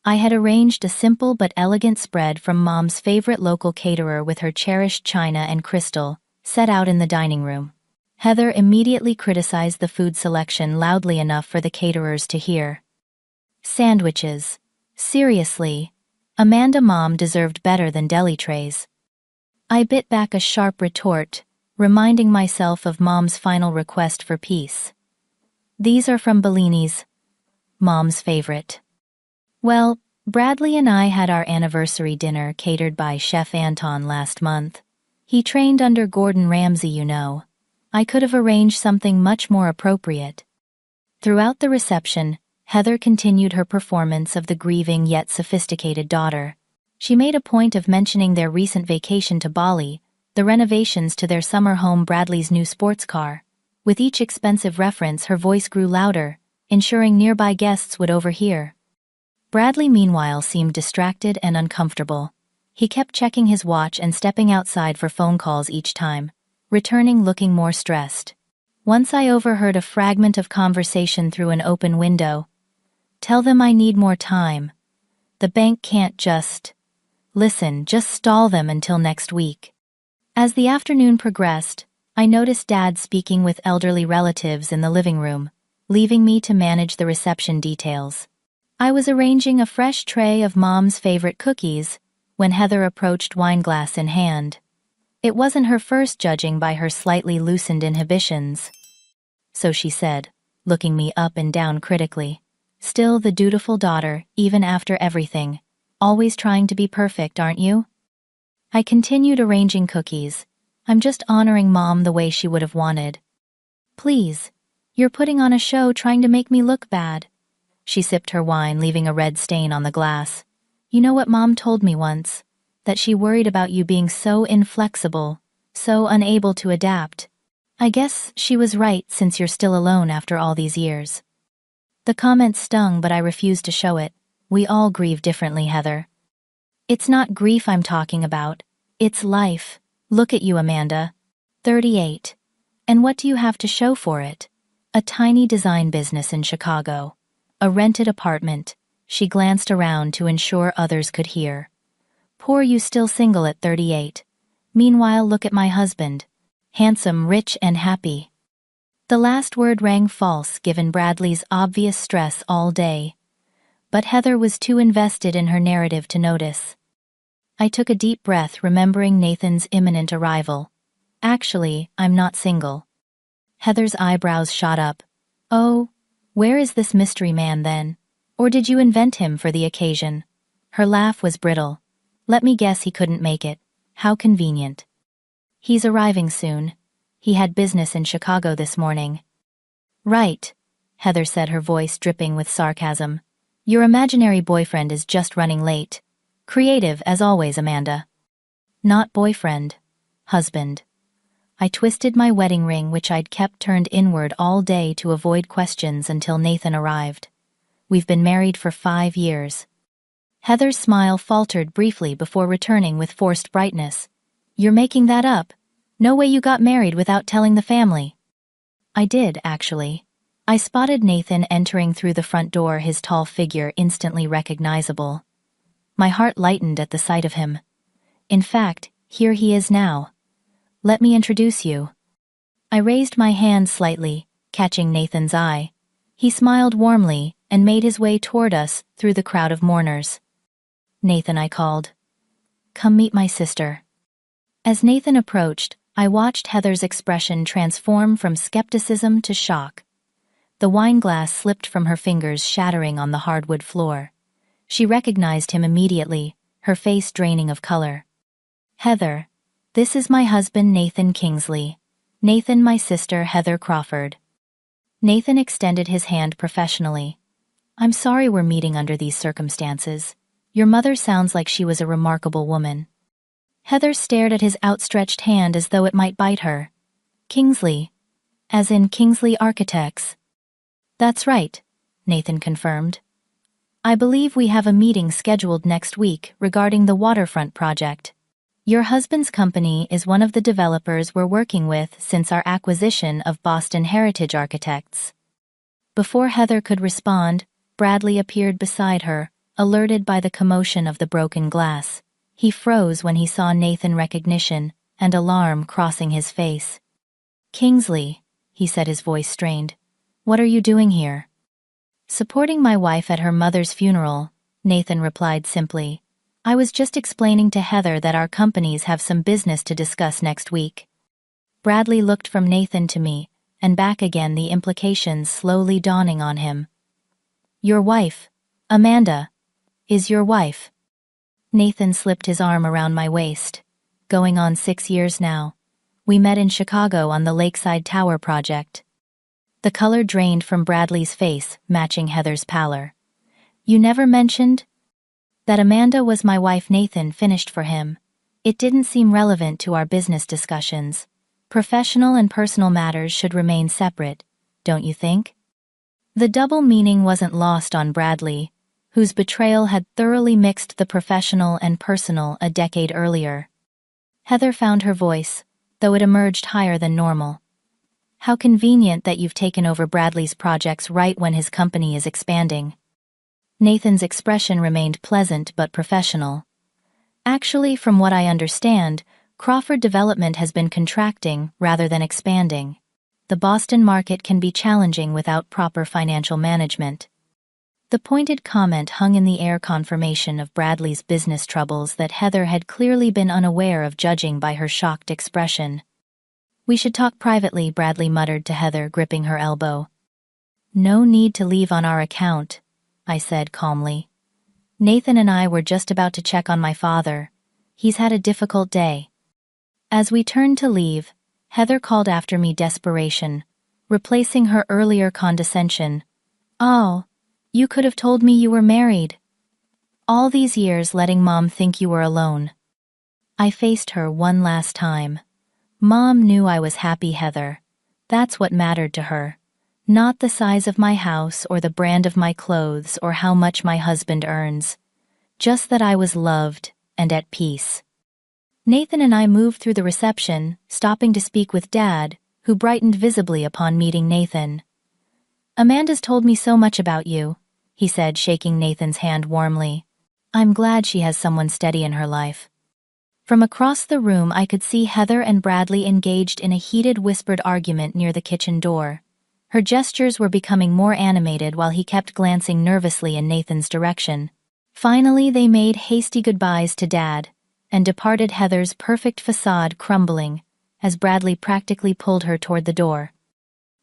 I had arranged a simple but elegant spread from Mom's favorite local caterer with her cherished china and crystal, set out in the dining room. Heather immediately criticized the food selection loudly enough for the caterers to hear. Sandwiches. Seriously, Amanda, Mom deserved better than deli trays. I bit back a sharp retort, reminding myself of Mom's final request for peace. These are from Bellini's, Mom's favorite. Well, Bradley and I had our anniversary dinner catered by Chef Anton last month. He trained under Gordon Ramsay, you know. I could have arranged something much more appropriate. Throughout the reception, Heather continued her performance of the grieving yet sophisticated daughter. She made a point of mentioning their recent vacation to Bali, the renovations to their summer home, Bradley's new sports car. With each expensive reference, her voice grew louder, ensuring nearby guests would overhear. Bradley, meanwhile, seemed distracted and uncomfortable. He kept checking his watch and stepping outside for phone calls each time, returning looking more stressed. Once I overheard a fragment of conversation through an open window. Tell them I need more time. The bank can't just... Listen, just stall them until next week. As the afternoon progressed, I noticed Dad speaking with elderly relatives in the living room, leaving me to manage the reception details. I was arranging a fresh tray of Mom's favorite cookies when Heather approached, wineglass in hand. It wasn't her first, judging by her slightly loosened inhibitions. So she said, looking me up and down critically. Still the dutiful daughter, even after everything. Always trying to be perfect, aren't you? I continued arranging cookies. I'm just honoring Mom the way she would have wanted. Please, you're putting on a show trying to make me look bad. She sipped her wine, leaving a red stain on the glass. You know what Mom told me once? That she worried about you being so inflexible, so unable to adapt. I guess she was right, since you're still alone after all these years. The comment stung, but I refused to show it. We all grieve differently, Heather. It's not grief I'm talking about. It's life. Look at you, Amanda. 38. And what do you have to show for it? A tiny design business in Chicago. A rented apartment. She glanced around to ensure others could hear. Poor you, still single at 38. Meanwhile, look at my husband. Handsome, rich, and happy. The last word rang false given Bradley's obvious stress all day. But Heather was too invested in her narrative to notice. I took a deep breath, remembering Nathan's imminent arrival. Actually, I'm not single. Heather's eyebrows shot up. Oh, where is this mystery man then? Or did you invent him for the occasion? Her laugh was brittle. Let me guess, he couldn't make it. How convenient. He's arriving soon. He had business in Chicago this morning. Right, Heather said, her voice dripping with sarcasm. Your imaginary boyfriend is just running late. Creative as always, Amanda. Not boyfriend. Husband. I twisted my wedding ring, which I'd kept turned inward all day to avoid questions, until Nathan arrived. We've been married for 5 years. Heather's smile faltered briefly before returning with forced brightness. You're making that up. No way you got married without telling the family. I did, actually. I spotted Nathan entering through the front door, his tall figure instantly recognizable. My heart lightened at the sight of him. In fact, here he is now. Let me introduce you. I raised my hand slightly, catching Nathan's eye. He smiled warmly and made his way toward us through the crowd of mourners. Nathan, I called. Come meet my sister. As Nathan approached, I watched Heather's expression transform from skepticism to shock. The wineglass slipped from her fingers, shattering on the hardwood floor. She recognized him immediately, her face draining of color. Heather, this is my husband, Nathan Kingsley. Nathan, my sister, Heather Crawford. Nathan extended his hand professionally. I'm sorry we're meeting under these circumstances. Your mother sounds like she was a remarkable woman. Heather stared at his outstretched hand as though it might bite her. Kingsley. As in Kingsley Architects. That's right, Nathan confirmed. I believe we have a meeting scheduled next week regarding the waterfront project. Your husband's company is one of the developers we're working with since our acquisition of Boston Heritage Architects. Before Heather could respond, Bradley appeared beside her, alerted by the commotion of the broken glass. He froze when he saw Nathan recognition and alarm crossing his face. Kingsley, he said, his voice strained. What are you doing here? Supporting my wife at her mother's funeral, Nathan replied simply. I was just explaining to Heather that our companies have some business to discuss next week. Bradley looked from Nathan to me, and back again, the implications slowly dawning on him. Your wife, Amanda, is your wife. Nathan slipped his arm around my waist. Going on 6 years now. We met in Chicago on the Lakeside Tower project. The color drained from Bradley's face, matching Heather's pallor. You never mentioned that Amanda was my wife. Nathan finished for him. It didn't seem relevant to our business discussions. Professional and personal matters should remain separate, don't you think? The double meaning wasn't lost on Bradley, whose betrayal had thoroughly mixed the professional and personal a decade earlier. Heather found her voice, though it emerged higher than normal. How convenient that you've taken over Bradley's projects right when his company is expanding. Nathan's expression remained pleasant but professional. Actually, from what I understand, Crawford Development has been contracting rather than expanding. The Boston market can be challenging without proper financial management. The pointed comment hung in the air, confirmation of Bradley's business troubles that Heather had clearly been unaware of, judging by her shocked expression. We should talk privately, Bradley muttered to Heather, gripping her elbow. No need to leave on our account, I said calmly. Nathan and I were just about to check on my father. He's had a difficult day. As we turned to leave, Heather called after me, desperation, replacing her earlier condescension. Oh, you could have told me you were married. All these years letting Mom think you were alone. I faced her one last time. Mom knew I was happy, Heather. That's what mattered to her. Not the size of my house or the brand of my clothes or how much my husband earns. Just that I was loved and at peace. Nathan and I moved through the reception, stopping to speak with Dad, who brightened visibly upon meeting Nathan. Amanda's told me so much about you, he said, shaking Nathan's hand warmly. I'm glad she has someone steady in her life. From across the room I could see Heather and Bradley engaged in a heated, whispered argument near the kitchen door. Her gestures were becoming more animated while he kept glancing nervously in Nathan's direction. Finally they made hasty goodbyes to Dad, and departed, Heather's perfect facade crumbling, as Bradley practically pulled her toward the door.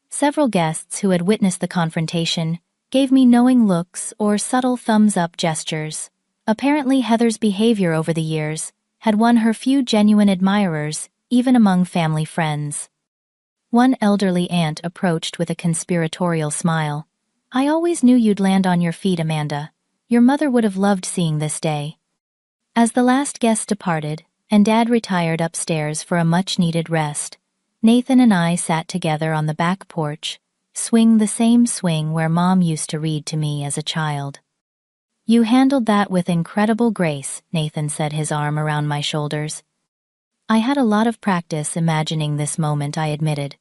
Several guests who had witnessed the confrontation gave me knowing looks or subtle thumbs-up gestures. Apparently Heather's behavior over the years had won her few genuine admirers, even among family friends. One elderly aunt approached with a conspiratorial smile. I always knew you'd land on your feet, Amanda. Your mother would have loved seeing this day. As the last guest departed, and Dad retired upstairs for a much-needed rest, Nathan and I sat together on the back porch, the same swing where Mom used to read to me as a child. You handled that with incredible grace, Nathan said, his arm around my shoulders. I had a lot of practice imagining this moment, I admitted.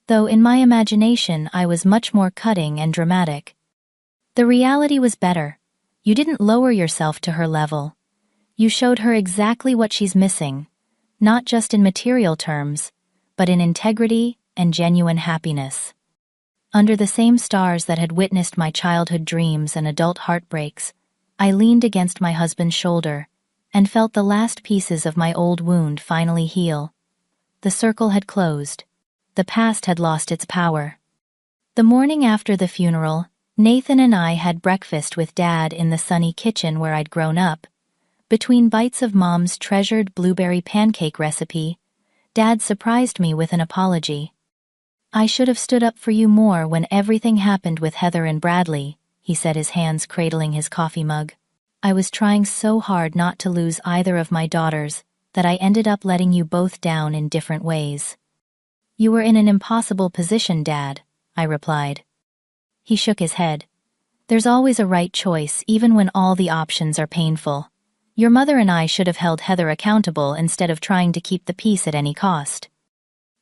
Though in my imagination I was much more cutting and dramatic. The reality was better. You didn't lower yourself to her level. You showed her exactly what she's missing, not just in material terms, but in integrity and genuine happiness. Under the same stars that had witnessed my childhood dreams and adult heartbreaks, I leaned against my husband's shoulder and felt the last pieces of my old wound finally heal. The circle had closed. The past had lost its power. The morning after the funeral, Nathan and I had breakfast with Dad in the sunny kitchen where I'd grown up. Between bites of Mom's treasured blueberry pancake recipe, Dad surprised me with an apology. I should have stood up for you more when everything happened with Heather and Bradley, he said, his hands cradling his coffee mug. I was trying so hard not to lose either of my daughters that I ended up letting you both down in different ways. You were in an impossible position, Dad, I replied. He shook his head. There's always a right choice, even when all the options are painful. Your mother and I should have held Heather accountable instead of trying to keep the peace at any cost.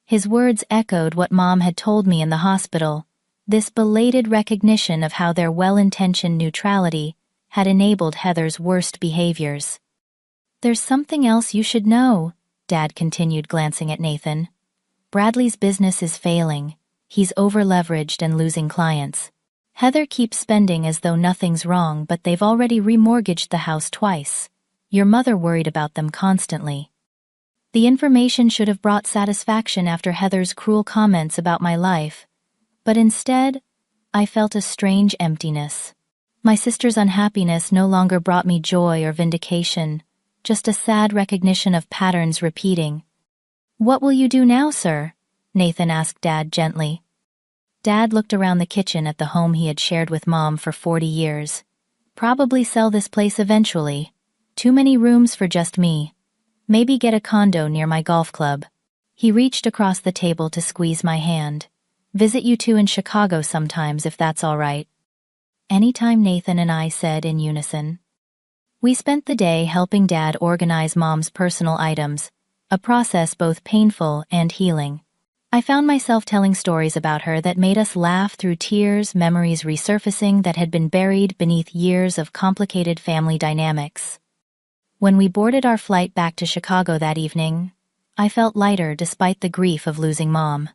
His words echoed what Mom had told me in the hospital, this belated recognition of how their well-intentioned neutrality had enabled Heather's worst behaviors. There's something else you should know, Dad continued, glancing at Nathan. Bradley's business is failing. He's over-leveraged and losing clients. Heather keeps spending as though nothing's wrong, but they've already remortgaged the house twice. Your mother worried about them constantly. The information should have brought satisfaction after Heather's cruel comments about my life, but instead, I felt a strange emptiness. My sister's unhappiness no longer brought me joy or vindication, just a sad recognition of patterns repeating. What will you do now, sir? Nathan asked Dad gently. Dad looked around the kitchen at the home he had shared with Mom for 40 years. Probably sell this place eventually. Too many rooms for just me. Maybe get a condo near my golf club. He reached across the table to squeeze my hand. Visit you two in Chicago sometimes if that's all right. Anytime, Nathan and I said in unison. We spent the day helping Dad organize Mom's personal items, a process both painful and healing. I found myself telling stories about her that made us laugh through tears, memories resurfacing that had been buried beneath years of complicated family dynamics. When we boarded our flight back to Chicago that evening, I felt lighter despite the grief of losing Mom.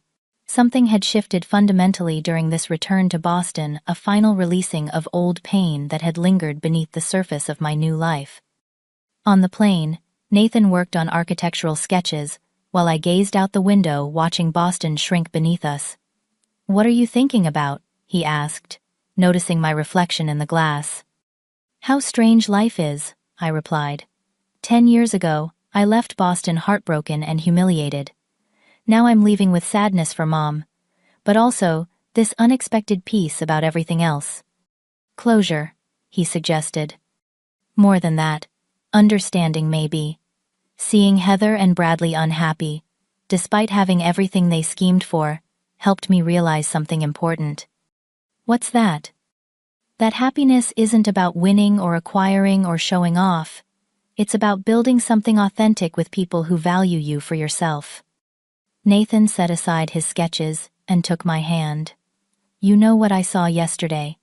Something had shifted fundamentally during this return to Boston, a final releasing of old pain that had lingered beneath the surface of my new life. On the plane, Nathan worked on architectural sketches, while I gazed out the window watching Boston shrink beneath us. What are you thinking about? He asked, noticing my reflection in the glass. How strange life is, I replied. 10 years ago, I left Boston heartbroken and humiliated. Now I'm leaving with sadness for Mom, but also this unexpected peace about everything else. Closure, he suggested. More than that, understanding maybe. Seeing Heather and Bradley unhappy, despite having everything they schemed for, helped me realize something important. What's that? That happiness isn't about winning or acquiring or showing off. It's about building something authentic with people who value you for yourself. Nathan set aside his sketches and took my hand. You know what I saw yesterday?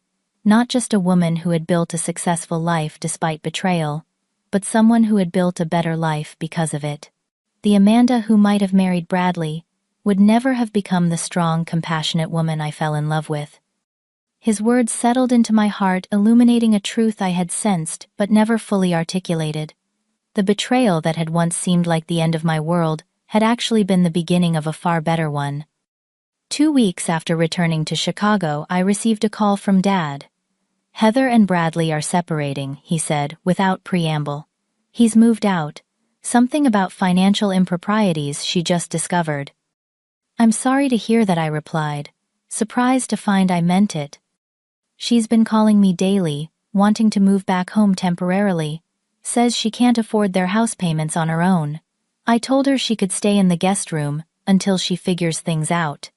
Not just a woman who had built a successful life despite betrayal, but someone who had built a better life because of it. The Amanda who might have married Bradley would never have become the strong, compassionate woman I fell in love with. His words settled into my heart, illuminating a truth I had sensed but never fully articulated. The betrayal that had once seemed like the end of my world had actually been the beginning of a far better one. 2 weeks after returning to Chicago, I received a call from Dad. Heather and Bradley are separating, he said, without preamble. He's moved out. Something about financial improprieties she just discovered. I'm sorry to hear that, I replied, surprised to find I meant it. She's been calling me daily, wanting to move back home temporarily. Says she can't afford their house payments on her own. I told her she could stay in the guest room until she figures things out.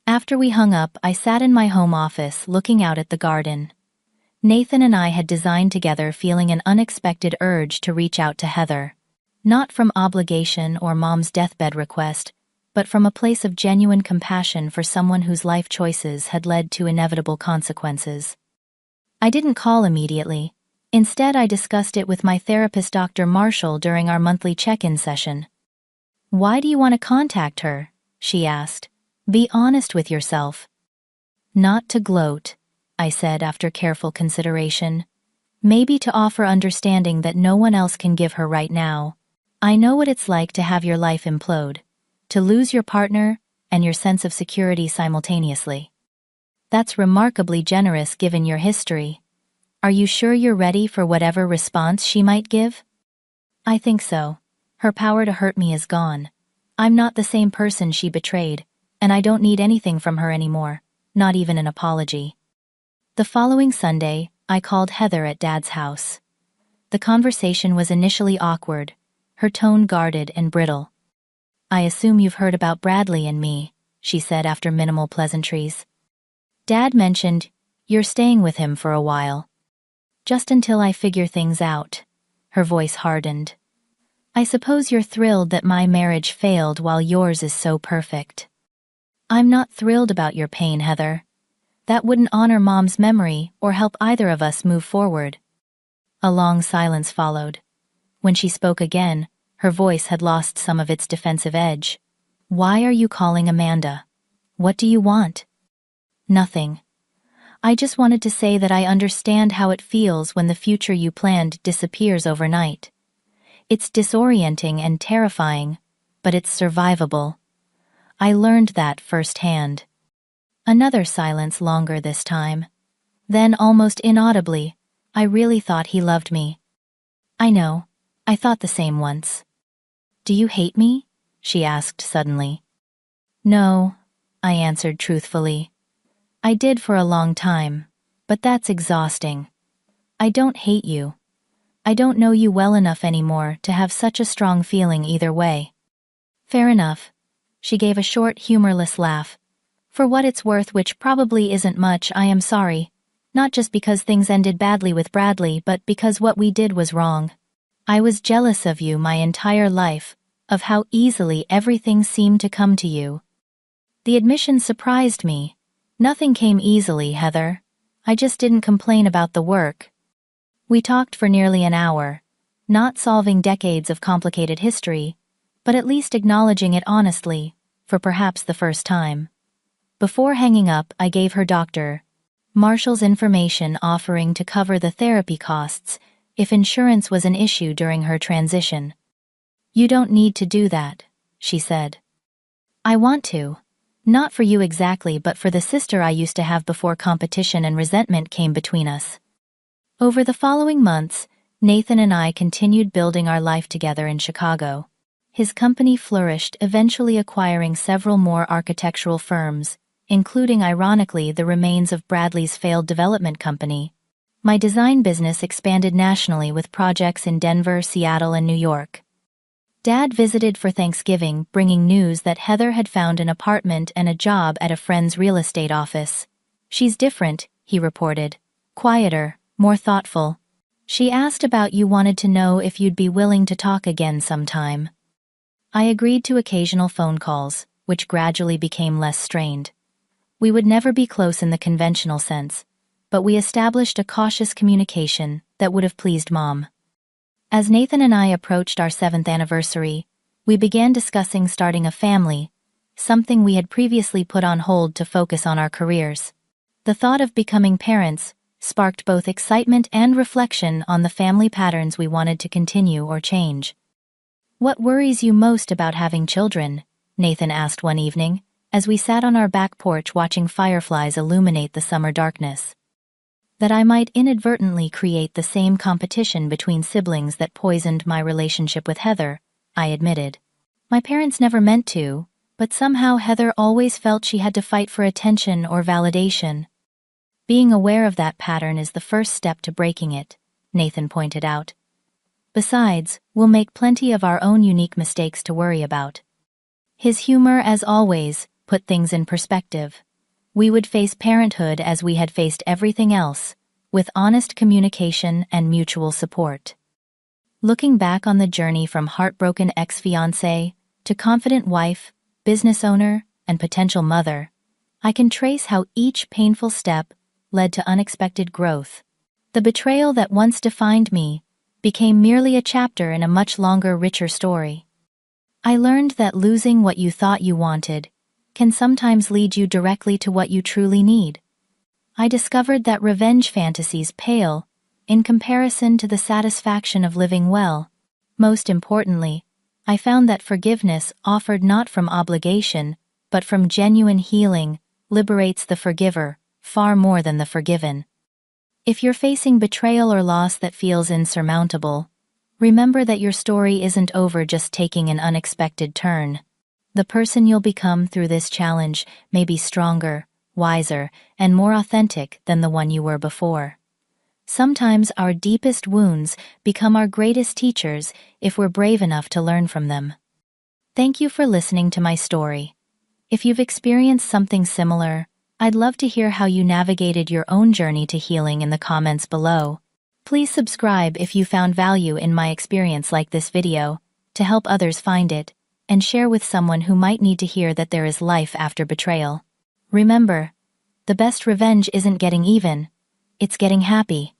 After we hung up, I sat in my home office looking out at the garden. Nathan and I had designed together, feeling an unexpected urge to reach out to Heather. Not from obligation or Mom's deathbed request, but from a place of genuine compassion for someone whose life choices had led to inevitable consequences. I didn't call immediately. Instead, I discussed it with my therapist, Dr. Marshall, during our monthly check-in session. Why do you want to contact her? She asked. Be honest with yourself. Not to gloat, I said after careful consideration. Maybe to offer understanding that no one else can give her right now. I know what it's like to have your life implode, to lose your partner and your sense of security simultaneously. That's remarkably generous given your history. Are you sure you're ready for whatever response she might give? I think so. Her power to hurt me is gone. I'm not the same person she betrayed, and I don't need anything from her anymore, not even an apology. The following Sunday, I called Heather at Dad's house. The conversation was initially awkward, her tone guarded and brittle. "I assume you've heard about Bradley and me," she said after minimal pleasantries. "Dad mentioned you're staying with him for a while." "Just until I figure things out." Her voice hardened. "I suppose you're thrilled that my marriage failed while yours is so perfect." "I'm not thrilled about your pain, Heather. That wouldn't honor Mom's memory or help either of us move forward." A long silence followed. When she spoke again, her voice had lost some of its defensive edge. "Why are you calling Amanda? What do you want?" "Nothing. I just wanted to say that I understand how it feels when the future you planned disappears overnight. It's disorienting and terrifying, but it's survivable. I learned that firsthand." Another silence, longer this time. Then, almost inaudibly, "I really thought he loved me." "I know. I thought the same once." "Do you hate me?" she asked suddenly. "No," I answered truthfully. "I did for a long time, but that's exhausting. I don't hate you. I don't know you well enough anymore to have such a strong feeling either way." "Fair enough." She gave a short, humorless laugh. "For what it's worth, which probably isn't much, I am sorry. Not just because things ended badly with Bradley, but because what we did was wrong. I was jealous of you my entire life, of how easily everything seemed to come to you." The admission surprised me. Nothing came easily, Heather. I just didn't complain about the work. We talked for nearly an hour, not solving decades of complicated history, but at least acknowledging it honestly, for perhaps the first time. Before hanging up, I gave her Dr. Marshall's information, offering to cover the therapy costs if insurance was an issue during her transition. "You don't need to do that," she said. "I want to. Not for you exactly, but for the sister I used to have before competition and resentment came between us." Over the following months, Nathan and I continued building our life together in Chicago. His company flourished, eventually acquiring several more architectural firms, including, ironically, the remains of Bradley's failed development company. My design business expanded nationally with projects in Denver, Seattle, and New York. Dad visited for Thanksgiving, bringing news that Heather had found an apartment and a job at a friend's real estate office. "She's different," he reported. "Quieter, more thoughtful. She asked about you, wanted to know if you'd be willing to talk again sometime." I agreed to occasional phone calls, which gradually became less strained. We would never be close in the conventional sense, but we established a cautious communication that would have pleased Mom. As Nathan and I approached our 7th anniversary, we began discussing starting a family, something we had previously put on hold to focus on our careers. The thought of becoming parents sparked both excitement and reflection on the family patterns we wanted to continue or change. "What worries you most about having children?" Nathan asked one evening, as we sat on our back porch watching fireflies illuminate the summer darkness. "That I might inadvertently create the same competition between siblings that poisoned my relationship with Heather," I admitted. "My parents never meant to, but somehow Heather always felt she had to fight for attention or validation. Being aware of that pattern is the first step to breaking it," Nathan pointed out. "Besides, we'll make plenty of our own unique mistakes to worry about." His humor, as always, put things in perspective. We would face parenthood as we had faced everything else, with honest communication and mutual support. Looking back on the journey from heartbroken ex-fiancé to confident wife, business owner, and potential mother, I can trace how each painful step led to unexpected growth. The betrayal that once defined me became merely a chapter in a much longer, richer story. I learned that losing what you thought you wanted can sometimes lead you directly to what you truly need. I discovered that revenge fantasies pale in comparison to the satisfaction of living well. Most importantly, I found that forgiveness, offered not from obligation, but from genuine healing, liberates the forgiver far more than the forgiven. If you're facing betrayal or loss that feels insurmountable, remember that your story isn't over just taking an unexpected turn. The person you'll become through this challenge may be stronger, wiser, and more authentic than the one you were before. Sometimes our deepest wounds become our greatest teachers if we're brave enough to learn from them. Thank you for listening to my story. If you've experienced something similar, I'd love to hear how you navigated your own journey to healing in the comments below. Please subscribe if you found value in my experience like this video, to help others find it, and share with someone who might need to hear that there is life after betrayal. Remember, the best revenge isn't getting even, it's getting happy.